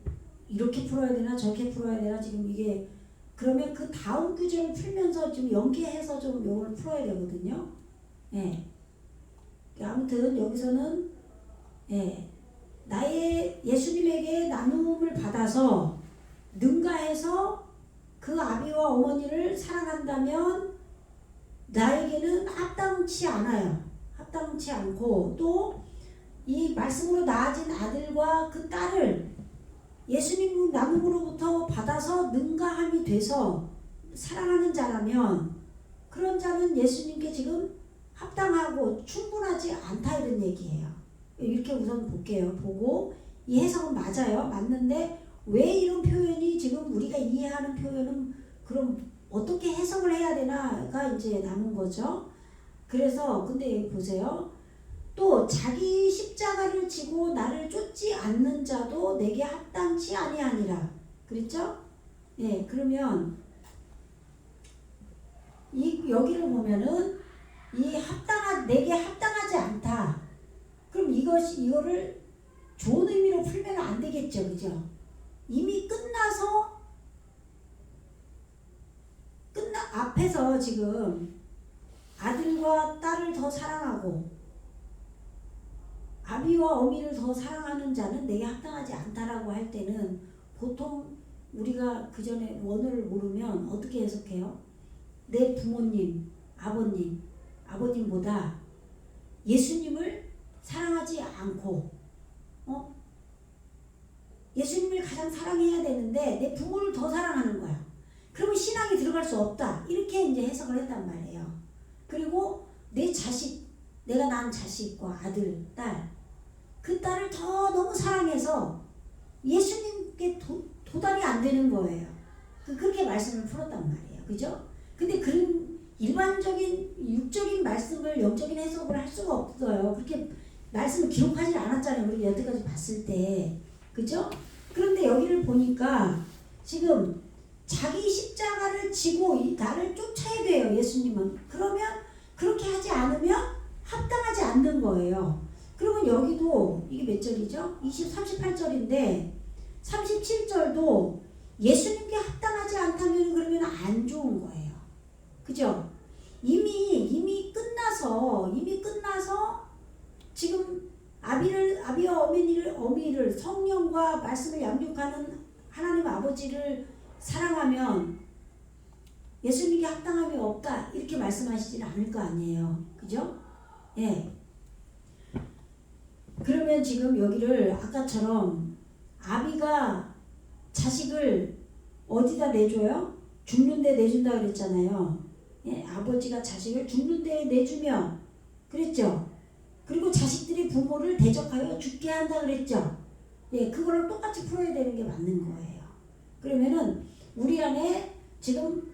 이렇게 풀어야 되나 저렇게 풀어야 되나 지금 이게 그러면 그 다음 구절을 풀면서 좀 연계해서 좀 요걸 풀어야 되거든요. 예. 아무튼 여기서는 나의 예수님에게 나눔을 받아서 능가해서 그 아비와 어머니를 사랑한다면 나에게는 합당치 않아요. 합당치 않고 또 이 말씀으로 낳아진 아들과 그 딸을 예수님 나눔으로부터 받아서 능가함이 돼서 사랑하는 자라면 그런 자는 예수님께 지금 합당하고 충분하지 않다 이런 얘기예요. 이렇게 우선 볼게요. 보고 이 해석은 맞아요. 맞는데 왜 이런 표현이 지금 우리가 이해하는 표현은 그럼 어떻게 해석을 해야 되나가 이제 남은 거죠. 그래서 근데 여기 보세요. 또 자기 십자가를 지고 나를 쫓지 않는 자도 내게 합당치 아니하니라. 그랬죠? 예, 그러면 이 여기를 보면은 내게 합당하지 않다. 그럼 이거를 좋은 의미로 풀면 안 되겠죠, 그죠? 이미 앞에서 지금 아들과 딸을 더 사랑하고 아비와 어미를 더 사랑하는 자는 내게 합당하지 않다라고 할 때는 보통 우리가 그 전에 원어를 모르면 어떻게 해석해요? 내 부모님, 아버님보다 예수님을 사랑하지 않고, 예수님을 가장 사랑해야 되는데 내 부모를 더 사랑하는 거야. 그러면 신앙이 들어갈 수 없다. 이렇게 이제 해석을 했단 말이에요. 그리고 내 자식, 내가 낳은 자식과 아들, 딸, 그 딸을 더 너무 사랑해서 예수님께 도달이 안 되는 거예요. 그렇게 말씀을 풀었단 말이에요. 그죠? 근데 그런 일반적인 육적인 말씀을 영적인 해석을 할 수가 없어요. 그렇게 말씀을 기록하지 않았잖아요. 우리 여태까지 봤을 때. 그죠? 그런데 여기를 보니까 지금 자기 십자가를 지고 나를 쫓아야 돼요. 예수님은. 그러면 그렇게 하지 않으면 합당하지 않는 거예요. 그러면 여기도 이게 몇 절이죠? 38절인데 37절도 예수님께 합당하지 않다면 그러면 안 좋은 거예요. 그죠? 이미 끝나서 지금 아비와 어미를 성령과 말씀을 양육하는 하나님 아버지를 사랑하면 예수님께 합당함이 없다 이렇게 말씀하시지는 않을 거 아니에요. 그죠? 예. 그러면 지금 여기를 아까처럼 아비가 자식을 어디다 내줘요? 죽는 데 내준다 그랬잖아요. 예, 아버지가 자식을 죽는 데 내주며 그랬죠. 그리고 자식들이 부모를 대적하여 죽게 한다 그랬죠. 예, 그거랑 똑같이 풀어야 되는 게 맞는 거예요. 그러면은 우리 안에 지금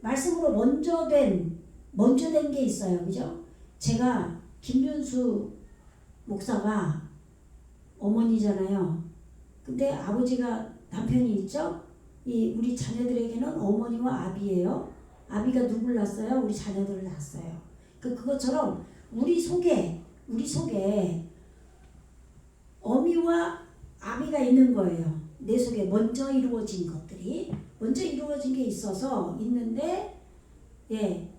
말씀으로 먼저 된 게 있어요. 그죠? 제가 김윤수 목사가 어머니잖아요. 근데 아버지가 남편이 있죠? 우리 자녀들에게는 어머니와 아비예요. 아비가 누굴 낳았어요? 우리 자녀들을 낳았어요. 그것처럼 우리 속에 어미와 아비가 있는 거예요. 내 속에 먼저 이루어진 게 있어서 있는데, 예,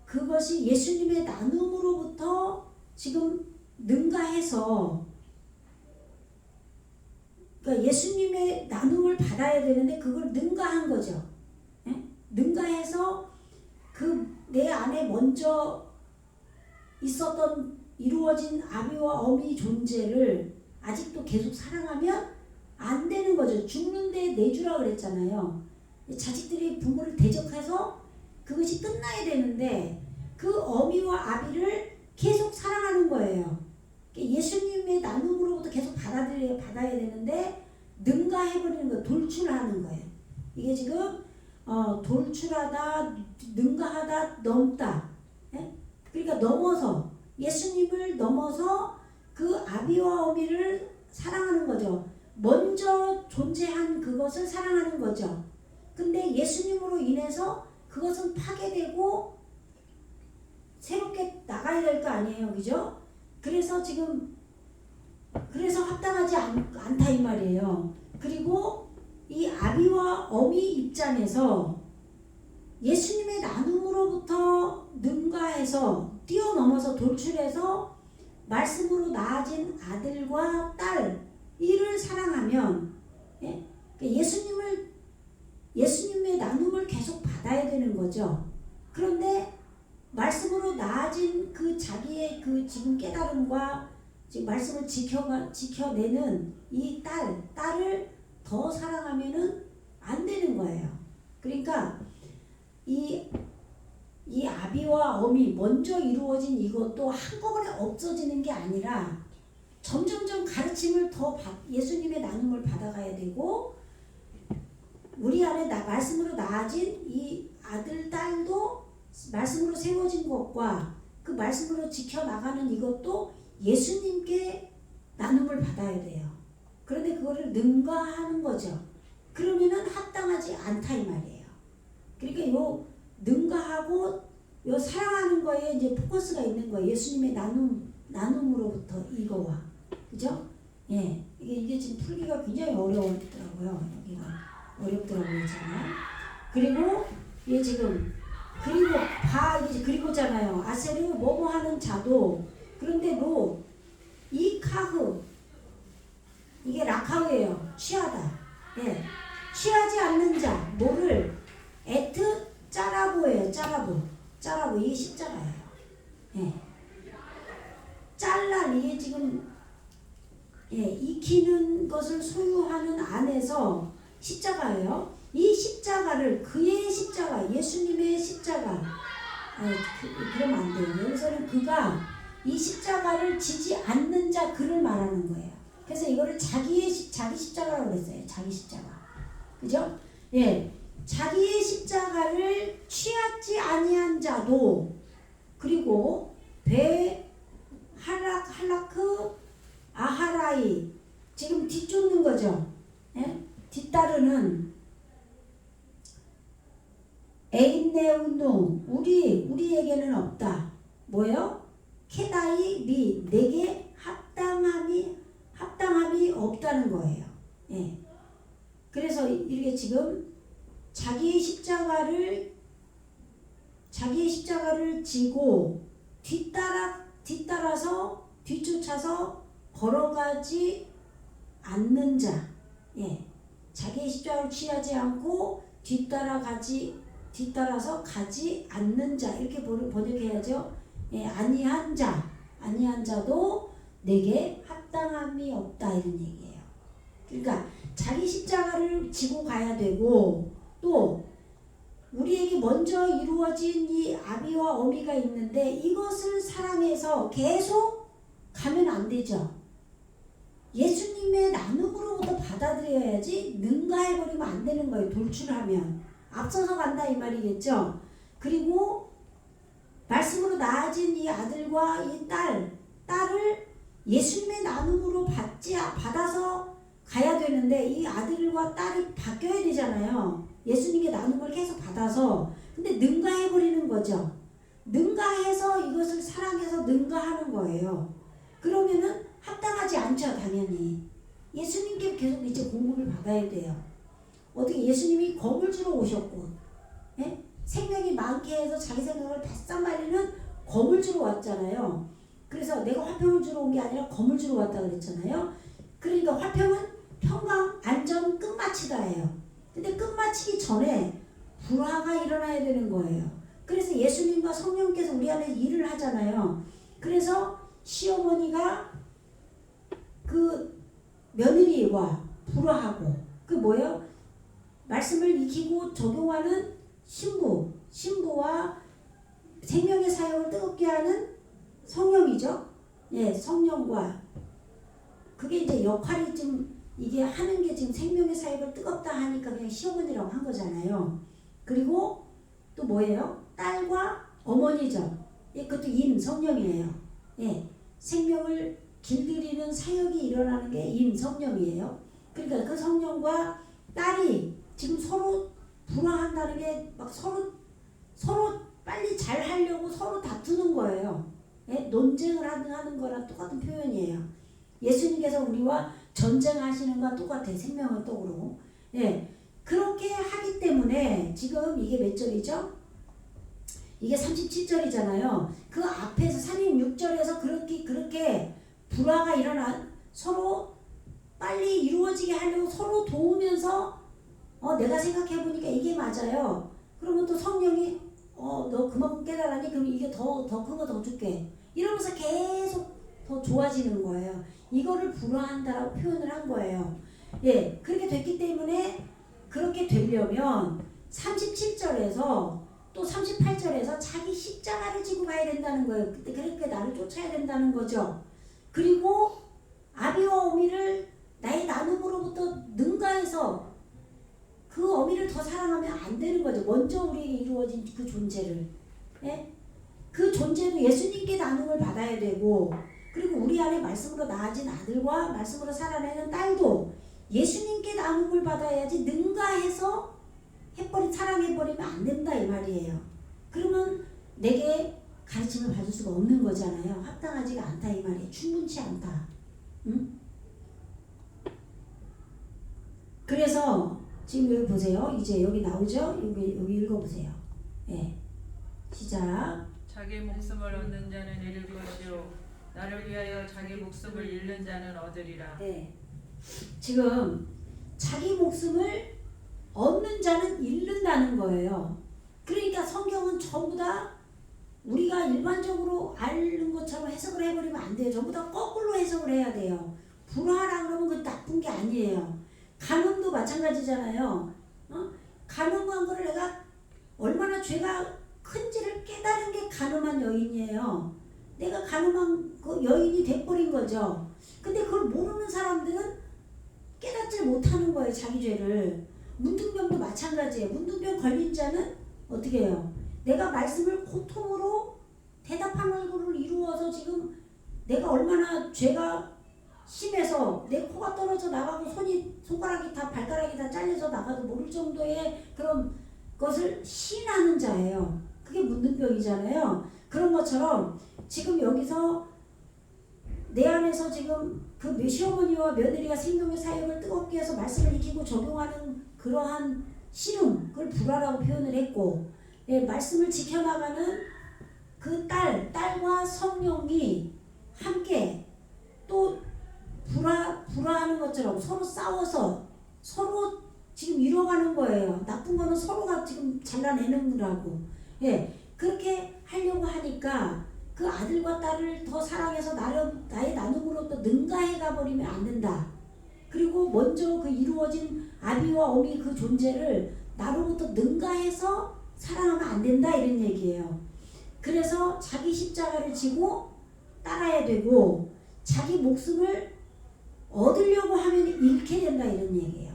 그것이 예수님의 나눔으로부터 지금 능가해서, 그러니까 예수님의 나눔을 받아야 되는데 그걸 능가한 거죠. 예? 능가해서 내 안에 먼저 이루어진 아비와 어미 존재를 아직도 계속 사랑하면 안 되는 거죠. 죽는 데 내주라 그랬잖아요. 자식들이 부모를 대적해서 그것이 끝나야 되는데 그 어미와 아비를 계속 사랑하는 거예요. 예수님의 나눔으로부터 계속 받아야 되는데 능가해버리는 거, 돌출하는 거예요. 이게 지금 돌출하다, 능가하다, 넘다. 예? 그러니까 넘어서, 예수님을 넘어서 그 아비와 어미를 사랑하는 거죠. 먼저 존재한 그것을 사랑하는 거죠. 근데 예수님으로 인해서 그것은 파괴되고 새롭게 나가야 될 거 아니에요. 그죠? 그래서 합당하지 않다 이 말이에요. 그리고 이 아비와 어미 입장에서 예수님의 나눔으로부터 능가해서 뛰어넘어서 돌출해서 말씀으로 나아진 아들과 딸 이를 사랑하면, 예? 예수님의 나눔을 계속 받아야 되는 거죠. 그런데 말씀으로 나아진 그 자기의 그 지금 깨달음과 지금 말씀을 지켜내는 이 딸을 더 사랑하면은 안 되는 거예요. 그러니까 이 아비와 어미 먼저 이루어진 이것도 한꺼번에 없어지는 게 아니라 점점점 가르침을 예수님의 나눔을 받아가야 되고, 우리 안에 말씀으로 나아진 이 아들, 딸도 말씀으로 세워진 것과 그 말씀으로 지켜나가는 이것도 예수님께 나눔을 받아야 돼요. 그런데 그거를 능가하는 거죠. 그러면은 합당하지 않다 이 말이에요. 그러니까 요 능가하고 요 사랑하는 거에 이제 포커스가 있는 거예요. 예수님의 나눔으로부터 이거와. 그죠? 예. 이게 지금 풀기가 굉장히 어려웠더라고요. 여기가 어렵더라고요. 있잖아요. 그리고 얘 지금 이게 그리고잖아요. 아세르 뭐뭐 하는 자도. 그런데 이 카흐 이게 라카흐예요. 취하다. 예. 취하지 않는 자 뭐를 에트 짜라보예요. 짜라보 이게 십자가예요. 예. 이게 지금 익히는 것을 소유하는 안에서 십자가예요. 이 십자가를 그의 십자가, 예수님의 십자가, 그러면 안 돼요. 여기서는 그가 이 십자가를 지지 않는 자 그를 말하는 거예요. 그래서 이거를 자기 십자가라고 그랬어요. 자기 십자가. 그죠? 예. 자기의 십자가를 취하지 아니한 자도, 그리고 할라크 아하라이 지금 뒤쫓는 거죠. 예? 뒤따르는 에인네우누 우리에게는 없다. 뭐요? 케다이 리 내게 합당함이 없다는 거예요. 예. 그래서 이렇게 지금 자기의 십자가를 지고 뒤쫓아서 걸어가지 않는 자, 예, 자기의 십자가를 취하지 않고 뒤따라서 가지 않는 자 이렇게 번역해야죠. 예, 아니한 자도 내게 합당함이 없다 이런 얘기예요. 그러니까 자기 십자가를 지고 가야 되고, 또 우리에게 먼저 이루어진 이 아비와 어미가 있는데 이것을 사랑해서 계속 가면 안 되죠. 예수님의 나눔으로부터 받아들여야지 능가해버리면 안 되는 거예요. 돌출하면 앞서서 간다 이 말이겠죠. 그리고 말씀으로 나아진 이 아들과 이 딸을 예수님의 나눔으로 받아서 가야 되는데 이 아들과 딸이 바뀌어야 되잖아요. 예수님의 나눔을 계속 받아서. 근데 능가해버리는 거죠. 능가해서 이것을 사랑해서 능가하는 거예요. 그러면은 합당하지 않죠. 당연히 예수님께 계속 이제 공급을 받아야 돼요. 어떻게 예수님이 검을 주러 오셨고, 예? 생명이 많게 해서 자기 생각을 바싹 말리는 검을 주러 왔잖아요. 그래서 내가 화평을 주러 온 게 아니라 검을 주러 왔다 그랬잖아요. 그러니까 화평은 평강, 안전, 끝마치다예요. 근데 끝마치기 전에 불화가 일어나야 되는 거예요. 그래서 예수님과 성령께서 우리 안에 일을 하잖아요. 그래서 시어머니가 그 며느리와 불화하고, 그 뭐예요? 말씀을 익히고 적용하는 신부와 생명의 사역을 뜨겁게 하는 성령이죠. 예, 성령과 그게 이제 역할이 좀 이게 하는 게 지금 생명의 사역을 뜨겁다 하니까 그냥 시어머니라고 한 거잖아요. 그리고 또 뭐예요? 딸과 어머니죠. 예, 그것도 인 성령이에요. 예, 생명을 길들이는 사역이 일어나는 게 인 성령이에요. 그러니까 그 성령과 딸이 지금 서로 불화한다는 게 막 서로 빨리 잘 하려고 서로 다투는 거예요. 예? 논쟁을 하는 거랑 똑같은 표현이에요. 예수님께서 우리와 전쟁하시는 것과 똑같아요. 생명의 떡으로. 예. 그렇게 하기 때문에 지금 이게 몇 절이죠? 이게 37절이잖아요. 그 앞에서 36절에서 그렇게 불화가 일어나 서로 빨리 이루어지게 하려고 서로 도우면서 내가 생각해보니까 이게 맞아요. 그러면 또 성령이 너 그만큼 깨달았니? 그럼 이게 더 큰 거 더 줄게. 이러면서 계속 더 좋아지는 거예요. 이거를 불화한다라고 표현을 한 거예요. 예, 그렇게 됐기 때문에 그렇게 되려면 37절에서 또 38절에서 자기 십자가를 지고 가야 된다는 거예요. 그렇게 나를 쫓아야 된다는 거죠. 그리고 아비와 어미를 나의 나눔으로부터 능가해서 그 어미를 더 사랑하면 안 되는 거죠. 먼저 우리에게 이루어진 그 존재를. 예? 그 존재도 예수님께 나눔을 받아야 되고, 그리고 우리 안에 말씀으로 낳아진 아들과 말씀으로 살아내는 딸도 예수님께 나눔을 받아야지 능가해서 사랑해버리면 안 된다 이 말이에요. 그러면 내게 가르침을 받을 수가 없는 거잖아요. 합당하지가 않다 이 말이에요. 충분치 않다. 응? 그래서 지금 여기 보세요. 이제 여기 나오죠? 여기 읽어보세요. 예. 시작. 자기 목숨을 얻는 자는 잃을 것이요 나를 위하여 자기 목숨을 잃는 자는 얻으리라. 네. 지금 자기 목숨을 얻는 자는 잃는다는 거예요. 그러니까 성경은 전부 다 우리가 일반적으로 아는 것처럼 해석을 해버리면 안 돼요. 전부 다 거꾸로 해석을 해야 돼요. 불화라 그러면 그 나쁜 게 아니에요. 간음도 마찬가지잖아요. 간음한 거를 내가 얼마나 죄가 큰지를 깨달은 게 간음한 여인이에요. 내가 간음한 그 여인이 돼버린 거죠. 근데 그걸 모르는 사람들은 깨닫지 못하는 거예요. 자기 죄를. 문둥병도 마찬가지예요. 문둥병 걸린 자는 어떻게 해요? 내가 말씀을 고통으로 대답하는 걸 이루어서 지금 내가 얼마나 죄가 심해서 내 코가 떨어져 나가고 손가락이 다 발가락이 다 잘려서 나가도 모를 정도의 그런 것을 시인하는 자예요. 그게 문둥병이잖아요. 그런 것처럼 지금 여기서 내 안에서 지금 그 시어머니와 며느리가 생명의 사역을 뜨겁게 해서 말씀을 익히고 적용하는 그러한 씨름, 그걸 불화라고 표현을 했고, 예, 말씀을 지켜나가는 그 딸과 성령이 함께 또 불화하는 것처럼 서로 싸워서 서로 지금 이뤄가는 거예요. 나쁜 거는 서로가 지금 잘라내는 거라고. 예, 그렇게 하려고 하니까 그 아들과 딸을 더 사랑해서 나의 나눔으로 또 능가해 가버리면 안 된다. 그리고 먼저 그 이루어진 아비와 어미 그 존재를 나로부터 능가해서 사랑하면 안 된다 이런 얘기예요. 그래서 자기 십자가를 지고 따라야 되고 자기 목숨을 얻으려고 하면 잃게 된다 이런 얘기예요.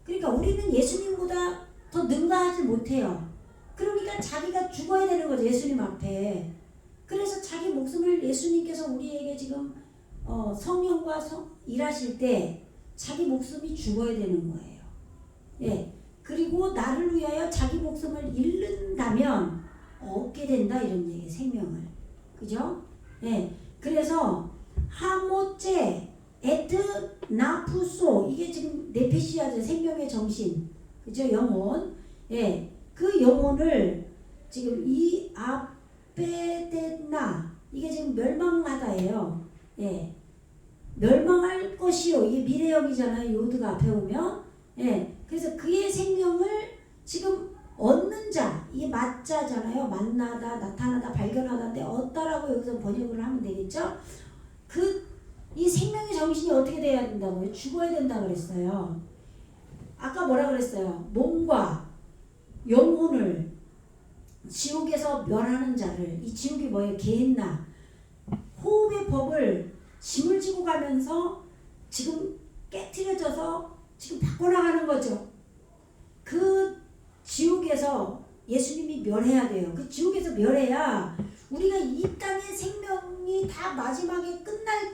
그러니까 우리는 예수님보다 더 능가하지 못해요. 그러니까 자기가 죽어야 되는 거죠. 예수님 앞에. 그래서 자기 목숨을 예수님께서 우리에게 지금 성령과 일하실 때 자기 목숨이 죽어야 되는 거예요. 예. 그리고 나를 위하여 자기 목숨을 잃는다면 얻게 된다 이런 얘기예요. 생명을. 그죠? 예. 그래서 하모제 에트 나푸소 이게 지금 네페시아죠. 생명의 정신. 그죠? 영혼. 예. 그 영혼을 지금 이 아베데나 이게 지금 멸망하다예요. 예. 멸망할 것이요. 이게 미래역이잖아요. 요드가 앞에 오면. 예. 그래서 그의 생명을 지금 얻는 자, 이게 맞자잖아요. 만나다, 나타나다, 발견하다인데 얻다라고 여기서 번역을 하면 되겠죠? 이 생명의 정신이 어떻게 돼야 된다고요? 죽어야 된다 그랬어요. 아까 뭐라 그랬어요? 몸과 영혼을 지옥에서 멸하는 자를, 이 지옥이 뭐예요? 게헨나. 하나님의 법을 짐을 지고 가면서 지금 깨트려져서 지금 바꿔나가는 거죠. 그 지옥에서 예수님이 멸해야 돼요. 그 지옥에서 멸해야 우리가 이 땅의 생명이 다 마지막에 끝날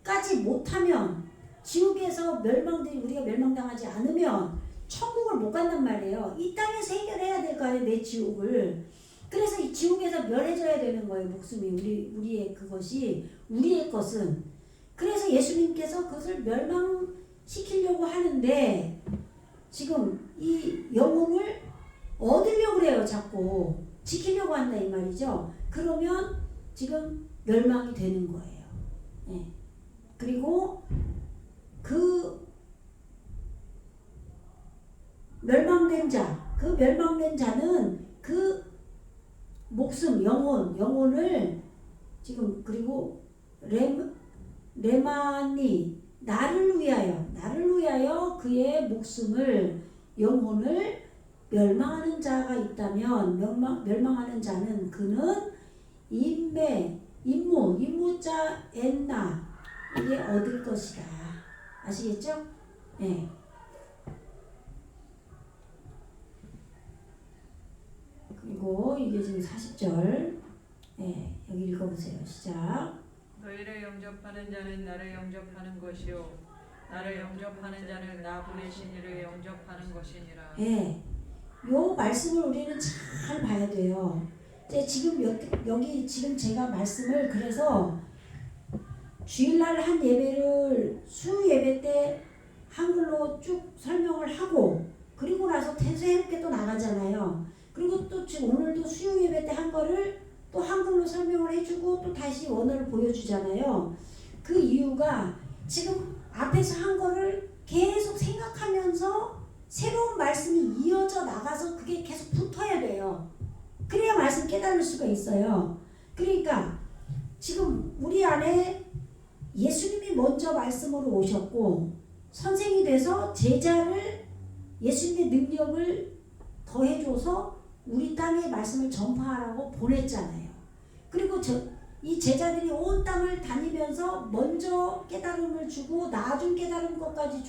때까지 못하면, 지옥에서 우리가 멸망당하지 않으면 천국을 못 간단 말이에요. 이 땅에서 해결해야 될 거 아니에요, 내 지옥을. 그래서 이 지옥에서 멸해져야 되는 거예요, 목숨이. 우리의 우리의 것은. 그래서 예수님께서 그것을 멸망시키려고 하는데, 지금 이 영혼을 얻으려고 그래요, 자꾸. 지키려고 한다 이 말이죠. 그러면 지금 멸망이 되는 거예요. 예. 그리고 그 멸망된 자는 그 목숨, 영혼을 지금, 그리고 레만이 나를 위하여 그의 목숨을, 영혼을 멸망하는 자가 있다면, 멸망하는 자는 그는 임무자 엔나 이게 얻을 것이다. 아시겠죠? 네. 그리고 이게 지금 40절. 네, 여기 읽어보세요. 시작. 너희를 영접하는 자는 나를 영접하는 것이요 나를 영접하는 자는 나 보내신 이를 영접하는 것이니라. 네, 요 말씀을 우리는 잘 봐야 돼요. 지금 여기 지금 제가 말씀을, 그래서 주일날 한 예배를 수요 예배 때 한글로 쭉 설명을 하고, 그리고 나서 새롭게 또 나가잖아요. 그리고 또 지금 오늘도 수요 예배 때 한 거를 또 한글로 설명을 해주고 또 다시 원어를 보여주잖아요. 그 이유가 지금 앞에서 한 거를 계속 생각하면서 새로운 말씀이 이어져 나가서 그게 계속 붙어야 돼요. 그래야 말씀 깨달을 수가 있어요. 그러니까 지금 우리 안에 예수님이 먼저 말씀으로 오셨고, 선생이 돼서 제자를, 예수님의 능력을 더해줘서 우리 땅에 말씀을 전파하라고 보냈잖아요. 그리고 이 제자들이 온 땅을 다니면서 먼저 깨달음을 주고 나중 깨달은 것까지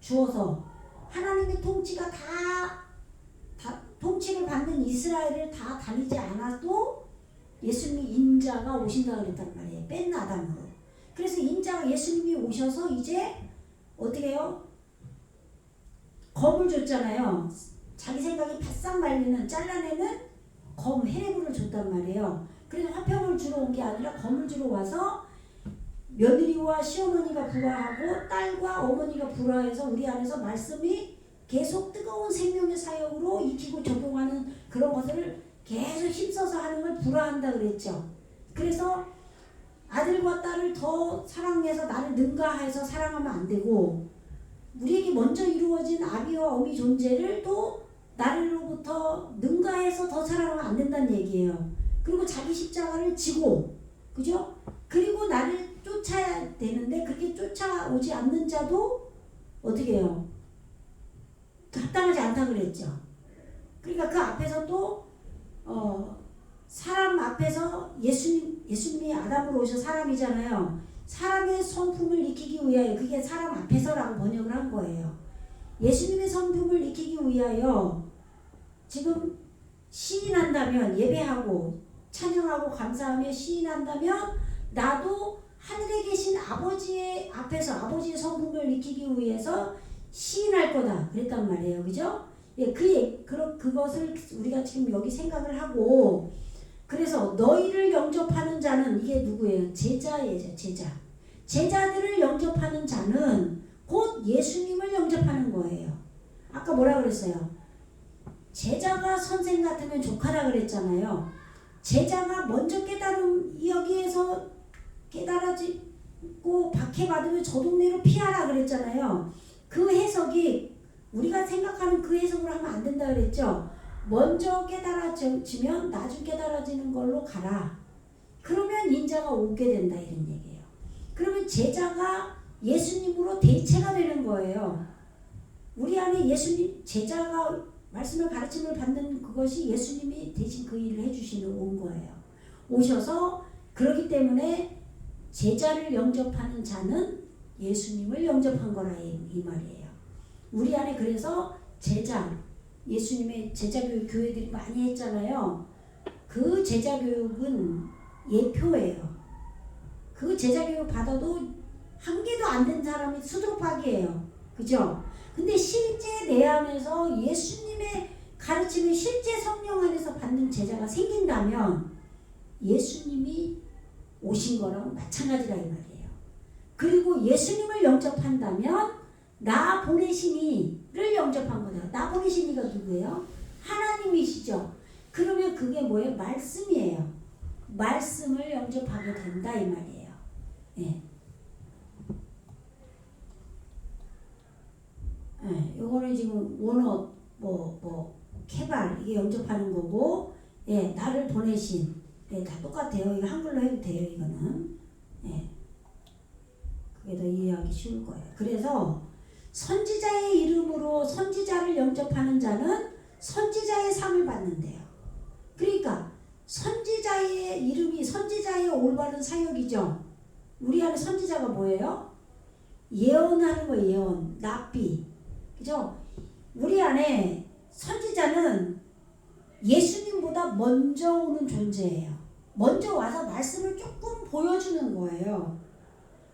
주어서 하나님의 통치가 다 통치를 받는 이스라엘을 다 다니지 않아도 예수님이 인자가 오신다고 그랬단 말이에요. 뺀 아담으로. 그래서 인자가, 예수님이 오셔서 이제 어떻게 해요? 검을 줬잖아요. 자기 생각이 바싹 말리는, 잘라내는 헤레브를 줬단 말이에요. 그래서 화평을 주러 온 게 아니라 검을 주러 와서 며느리와 시어머니가 불화하고 딸과 어머니가 불화해서 우리 안에서 말씀이 계속 뜨거운 생명의 사역으로 익히고 적용하는 그런 것을 계속 힘써서 하는 걸 불화한다 그랬죠. 그래서 아들과 딸을 더 사랑해서 나를 능가해서 사랑하면 안 되고, 우리에게 먼저 이루어진 아비와 어미 존재를 또 나를로부터 능가해서 더 사랑하면 안 된다는 얘기예요. 그리고 자기 십자가를 지고, 그죠? 그리고 나를 쫓아야 되는데 그렇게 쫓아오지 않는 자도 어떻게 해요? 합당하지 않다 그랬죠. 그러니까 그 앞에서 또 사람 앞에서 예수님이 아담으로 오셔 사람이잖아요. 사람의 성품을 익히기 위하여, 그게 사람 앞에서라고 번역을 한 거예요. 예수님의 성품을 익히기 위하여 지금 시인한다면, 예배하고 찬양하고 감사하며 시인한다면, 나도 하늘에 계신 아버지의 앞에서 아버지의 성품을 익히기 위해서 시인할 거다 그랬단 말이에요. 그죠? 예, 그것을 우리가 지금 여기 생각을 하고, 그래서 너희를 영접하는 자는, 이게 누구예요? 제자예요. 제자들을 영접하는 자는 곧 예수님을 영접하는 거예요. 아까 뭐라 그랬어요? 제자가 선생 같으면 족하다 그랬잖아요. 제자가 먼저 여기에서 깨달아지고 박해받으면 저 동네로 피하라 그랬잖아요. 그 해석이 우리가 생각하는 그 해석으로 하면 안 된다 그랬죠. 먼저 깨달아지면 나중 깨달아지는 걸로 가라. 그러면 인자가 오게 된다, 이런 얘기예요. 그러면 제자가 예수님으로 대체가 되는 거예요. 우리 안에 예수님, 제자가 말씀을 가르침을 받는 그것이 예수님이 대신 그 일을 해주시는 온 거예요. 오셔서 그렇기 때문에 제자를 영접하는 자는 예수님을 영접한 거라 이 말이에요. 우리 안에 그래서 제자, 예수님의 제자교육 교회들이 많이 했잖아요. 그 제자교육은 예표예요. 그 제자교육 받아도 한 개도 안 된 사람이 수두룩하기예요. 그죠? 근데 실제 내 안에서 예수님의 가르침을 실제 성령 안에서 받는 제자가 생긴다면 예수님이 오신 거랑 마찬가지라 이 말이에요. 그리고 예수님을 영접한다면 나 보내신 이를 영접한 거다. 나 보내신 이가 누구예요? 하나님이시죠. 그러면 그게 뭐예요? 말씀이에요. 말씀을 영접하게 된다 이 말이에요. 예. 예, 요거는 지금 원어 개발 이게 영접하는 거고, 예, 나를 보내신, 예, 다 똑같아요. 이거 한글로 해도 돼요. 이거는, 예, 그게 더 이해하기 쉬울 거예요. 그래서 선지자의 이름으로 선지자를 영접하는 자는 선지자의 상을 받는데요. 그러니까 선지자의 이름이 선지자의 올바른 사역이죠. 우리 안에 선지자가 뭐예요? 예언하는 거예요. 예언, 납비, 그죠? 우리 안에 선지자는 예수님보다 먼저 오는 존재예요. 먼저 와서 말씀을 조금 보여주는 거예요.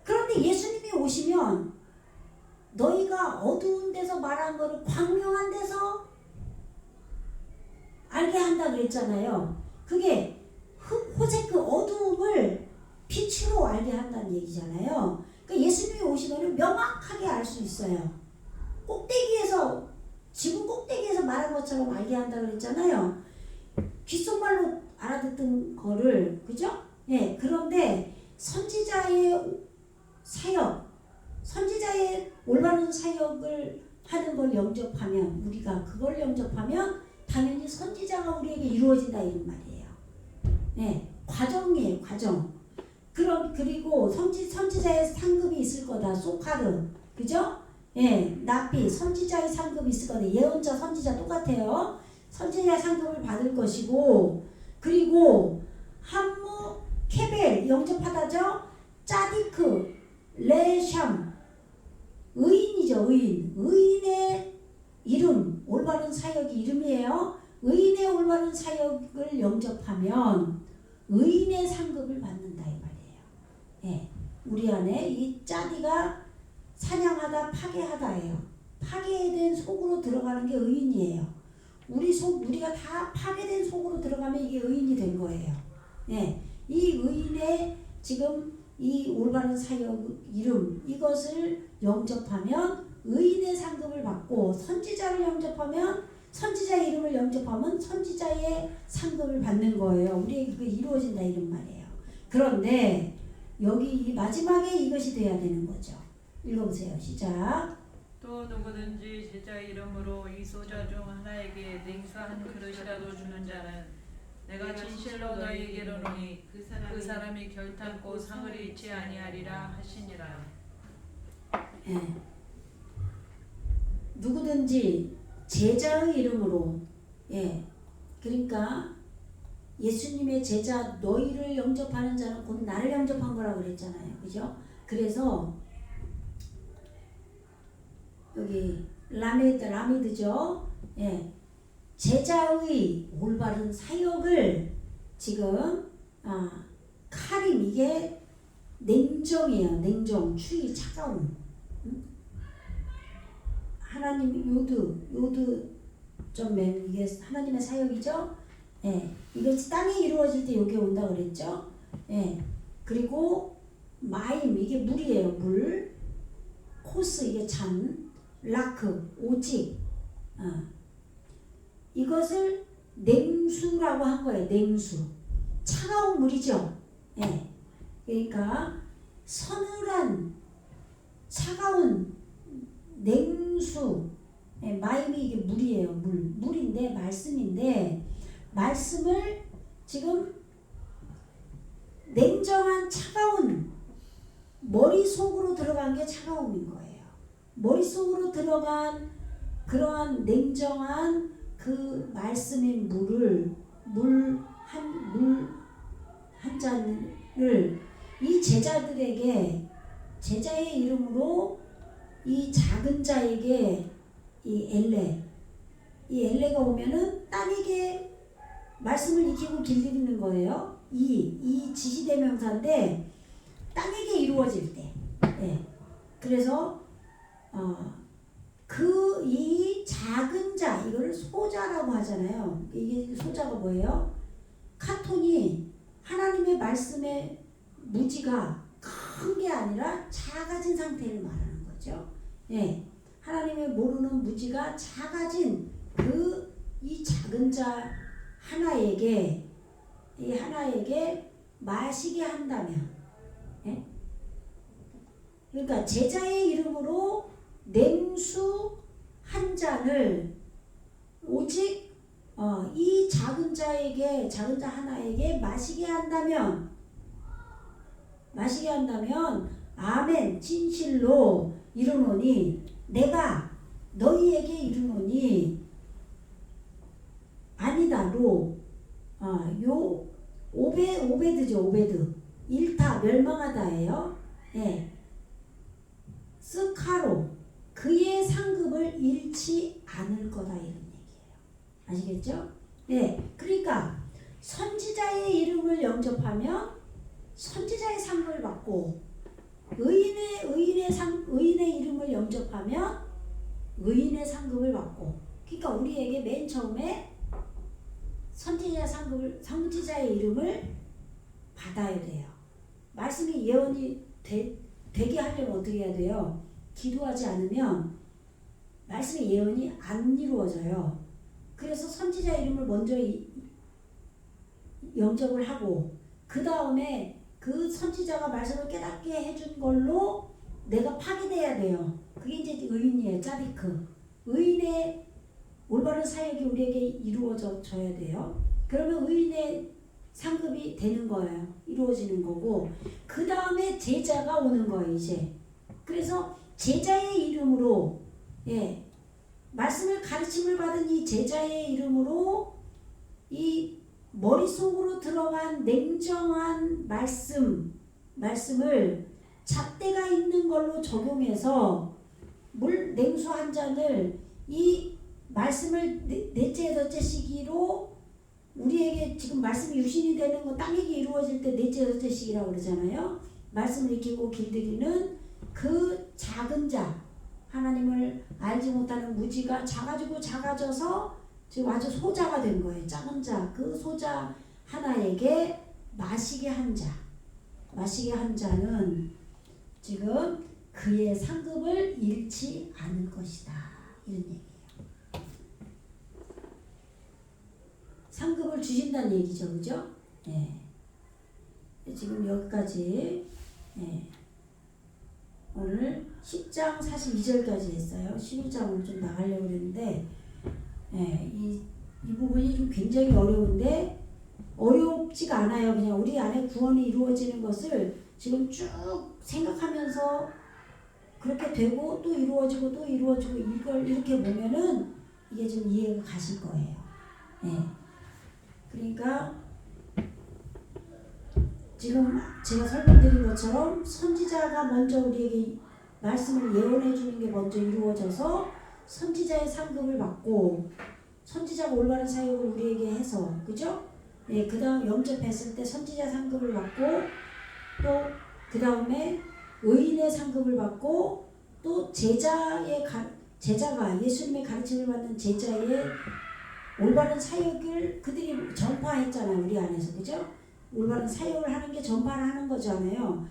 그런데 예수님이 오시면 너희가 어두운 데서 말한 거를 광명한 데서 알게 한다 그랬잖아요. 그게 호색 그 어두움을 빛으로 알게 한다는 얘기잖아요. 그러니까 예수님이 오시면 명확하게 알 수 있어요. 꼭대기에서, 지금 꼭대기에서 말한 것처럼 알게 한다 그랬잖아요. 귓속말로 알아듣던 거를, 그죠? 예, 그런데 선지자의 사역, 선지자의 올바른 사역을 하는 걸 영접하면, 우리가 그걸 영접하면 당연히 선지자가 우리에게 이루어진다 이런 말이에요. 네, 과정이에요, 과정. 그리고 선지자의 상급이 있을 거다. 소카르, 그죠? 예, 납비, 선지자의 상급이 있을 거다. 예언자, 선지자 똑같아요. 선지자의 상급을 받을 것이고, 그리고 함무, 케벨 영접하다죠. 짜디크, 레샴, 의인이죠, 의인. 의인의 이름, 올바른 사역이 이름이에요. 의인의 올바른 사역을 영접하면 의인의 상급을 받는다 이 말이에요. 예, 우리 안에 이 짜디가 사냥하다 파괴하다예요. 파괴된 속으로 들어가는 게 의인이에요. 우리가 다 파괴된 속으로 들어가면 이게 의인이 된 거예요. 예, 이 의인의 지금 이 올바른 사역 이름 이것을 영접하면 의인의 상급을 받고, 선지자를 영접하면 선지자의 이름을 영접하면 선지자의 상급을 받는 거예요. 우리에게 그게 이루어진다 이런 말이에요. 그런데 여기 마지막에 이것이 돼야 되는 거죠. 읽어보세요. 시작. 또 누구든지 제자 이름으로 이 소자 중 하나에게 냉수 한 그릇이라도 주는 자는 내가 진실로 너희에게 이르노니 그 사람이 결탄코 상을 잃지 아니하리라 하시니라. 예. 누구든지 제자의 이름으로, 예, 그러니까 예수님의 제자 너희를 영접하는 자는 곧 나를 영접한 거라고 그랬잖아요. 그죠? 그래서 여기 라미드죠. 예, 제자의 올바른 사역을 지금 카림, 이게 냉정이에요. 냉정, 추위, 차가움. 하나님 요드 점맨, 이게 하나님의 사역이죠. 예, 이것이 땅에 이루어질 때 여기 온다 그랬죠. 예, 그리고 마임, 이게 물이에요. 물. 코스, 이게 잔. 라크, 오직. 이것을 냉수라고 한 거예요. 냉수. 차가운 물이죠. 예, 그러니까 서늘한 차가운 냉수. 예, 마임이 이게 물이에요. 물인데 말씀인데, 말씀을 지금 냉정한 차가운 머릿속으로 들어간 게 차가움인 거예요. 머릿속으로 들어간 그러한 냉정한 그 말씀인 물을 물 한 잔 이 제자들에게 제자의 이름으로 이 작은 자에게 이 엘레가 오면은 땅에게 말씀을 익히고 길들이는 거예요. 이 지시대명사인데 땅에게 이루어질 때. 예. 그래서 이 작은 자 이거를 소자라고 하잖아요. 이게 소자가 뭐예요? 카톤이 하나님의 말씀의 무지가 큰 게 아니라 작아진 상태를 말하는 거죠. 예. 하나님의 모르는 무지가 작아진 이 작은 자 하나에게 마시게 한다면, 예? 그러니까 제자의 이름으로 냉수 한 잔을 오직 이 작은 자 하나에게 마시게 한다면 아멘 진실로 이르노니 내가 너희에게 이르노니 아니다로 요 오베드죠. 일타 멸망하다예요. 예. 스카로 그의 상급을 잃지 않을 거다 이런 얘기예요. 아시겠죠? 예. 그러니까 선지자의 이름을 영접하면 선지자의 상급을 받고 의인의 이름을 영접하면 의인의 상급을 받고, 그러니까 우리에게 맨 처음에 선지자의 이름을 받아야 돼요. 말씀이 예언이 되게 하려면 어떻게 해야 돼요? 기도하지 않으면 말씀의 예언이 안 이루어져요. 그래서 선지자 이름을 먼저 영접을 하고 그 다음에 그 선지자가 말씀을 깨닫게 해준 걸로 내가 파기돼야 돼요. 그게 이제 의인이에요. 짜리크. 의인의 올바른 사역이 우리에게 이루어져야 돼요. 그러면 의인의 상급이 되는 거예요. 이루어지는 거고 그 다음에 제자가 오는 거예요. 이제 그래서 제자의 이름으로 말씀을 가르침을 받은 이 제자의 이름으로 이 머릿속으로 들어간 냉정한 말씀을 잣대가 있는 걸로 적용해서 냉수 한 잔을 이 말씀을 넷째 여섯째 시기로 우리에게 지금 말씀이 유신이 되는 거 땅에게 이루어질 때 넷째 여섯째 시기라고 그러잖아요. 말씀을 익히고 길들이는 그 작은 자 하나님을 알지 못하는 무지가 작아져서 지금 아주 소자가 된 거예요. 작은 자, 그 소자 하나에게 마시게 한 자는 지금 그의 상급을 잃지 않을 것이다. 이런 얘기예요. 상급을 주신다는 얘기죠. 그죠? 네. 지금 여기까지 오늘 10장 42절까지 했어요. 11장으로 좀 나가려고 그랬는데 이 부분이 좀 굉장히 어려운데 어렵지가 않아요. 그냥 우리 안에 구원이 이루어지는 것을 지금 쭉 생각하면서 그렇게 되고 또 이루어지고 이걸 이렇게 보면은 이게 좀 이해가 가실 거예요. 그러니까 지금 제가 설명드린 것처럼 선지자가 먼저 우리에게 말씀을 예언해 주는 게 먼저 이루어져서 선지자의 상급을 받고 선지자가 올바른 사역을 우리에게 해서 그죠? 그 다음 영접했을 때 선지자 상급을 받고 또 그 다음에 의인의 상급을 받고 또 제자가 예수님의 가르침을 받는 제자의 올바른 사역을 그들이 전파했잖아요. 우리 안에서 그죠? 올바른 사역을 하는 게 전파를 하는 거잖아요.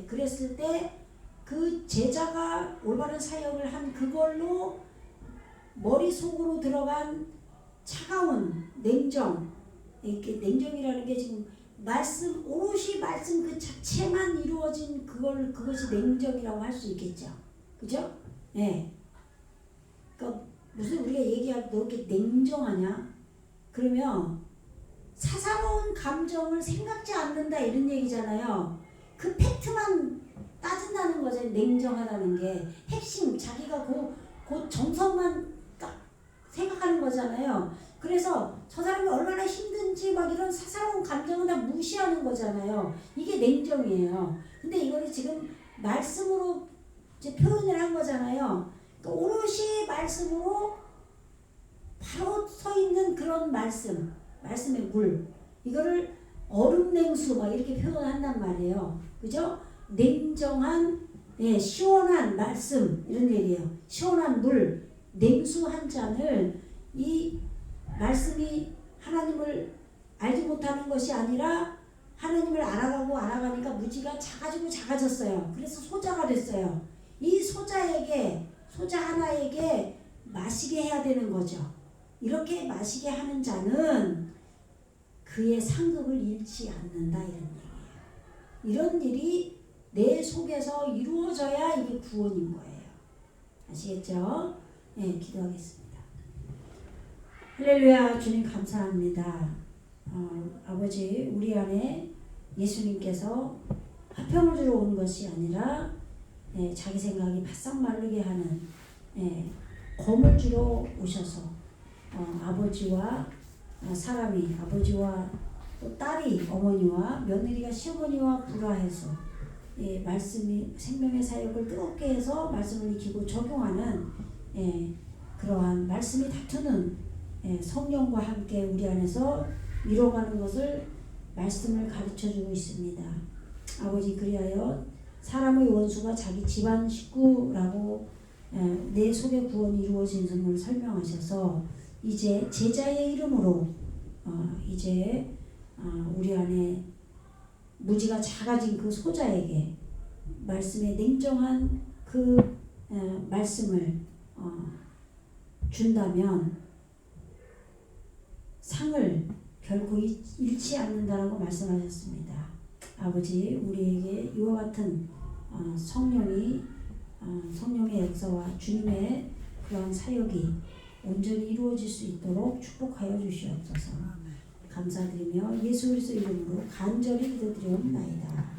그랬을 때 그 제자가 올바른 사역을 한 그걸로 머릿속으로 들어간 차가운 냉정, 이렇게 냉정이라는 게 지금 오롯이 말씀 그 자체만 이루어진 그것이 냉정이라고 할 수 있겠죠. 그죠? 그러니까 무슨 우리가 얘기할 때 너 이렇게 냉정하냐? 그러면 사사로운 감정을 생각지 않는다 이런 얘기잖아요. 그 팩트만 따진다는 거죠. 냉정하다는 게 핵심 자기가 그 정성만 딱 생각하는 거잖아요. 그래서 저 사람이 얼마나 힘든지 막 이런 사사로운 감정은 다 무시하는 거잖아요. 이게 냉정이에요. 근데 이걸 지금 말씀으로 이제 표현을 한 거잖아요. 그러니까 오롯이 말씀으로 바로 서 있는 그런 말씀의 물. 이거를 얼음 냉수 막 이렇게 표현한단 말이에요. 그죠? 냉정한, 예, 시원한 말씀 이런 얘기예요. 시원한 물, 냉수 한 잔을 이 말씀이 하나님을 알지 못하는 것이 아니라 하나님을 알아가니까 무지가 작아지고 작아졌어요. 그래서 소자가 됐어요. 이 소자 하나에게 마시게 해야 되는 거죠. 이렇게 마시게 하는 자는 그의 상급을 잃지 않는다 이런 얘기예요. 이런 일이 내 속에서 이루어져야 이게 구원인 거예요. 아시겠죠? 네, 기도하겠습니다. 할렐루야. 주님 감사합니다. 아버지, 우리 안에 예수님께서 화평을 주러 온 것이 아니라 자기 생각이 바싹 마르게 하는 검을 주러 오셔서 아버지와 사람이, 아버지와 또 딸이 어머니와 며느리가 시어머니와 불화해서 말씀이 생명의 사역을 뜨겁게 해서 말씀을 익히고 적용하는 그러한 말씀이 다투는 성령과 함께 우리 안에서 이뤄가는 것을 말씀을 가르쳐주고 있습니다. 아버지, 그리하여 사람의 원수가 자기 집안 식구라고 내 속에 구원이 이루어진 것을 설명하셔서 이제 제자의 이름으로 이제 우리 안에 무지가 작아진 그 소자에게 말씀의 냉정한 그 말씀을 준다면 상을 결코 잃지 않는다라고 말씀하셨습니다. 아버지, 우리에게 이와 같은 성령의 역사와 주님의 그런 사역이 온전히 이루어질 수 있도록 축복하여 주시옵소서. 감사드리며 예수 그리스도 이름으로 간절히 기도드리옵나이다.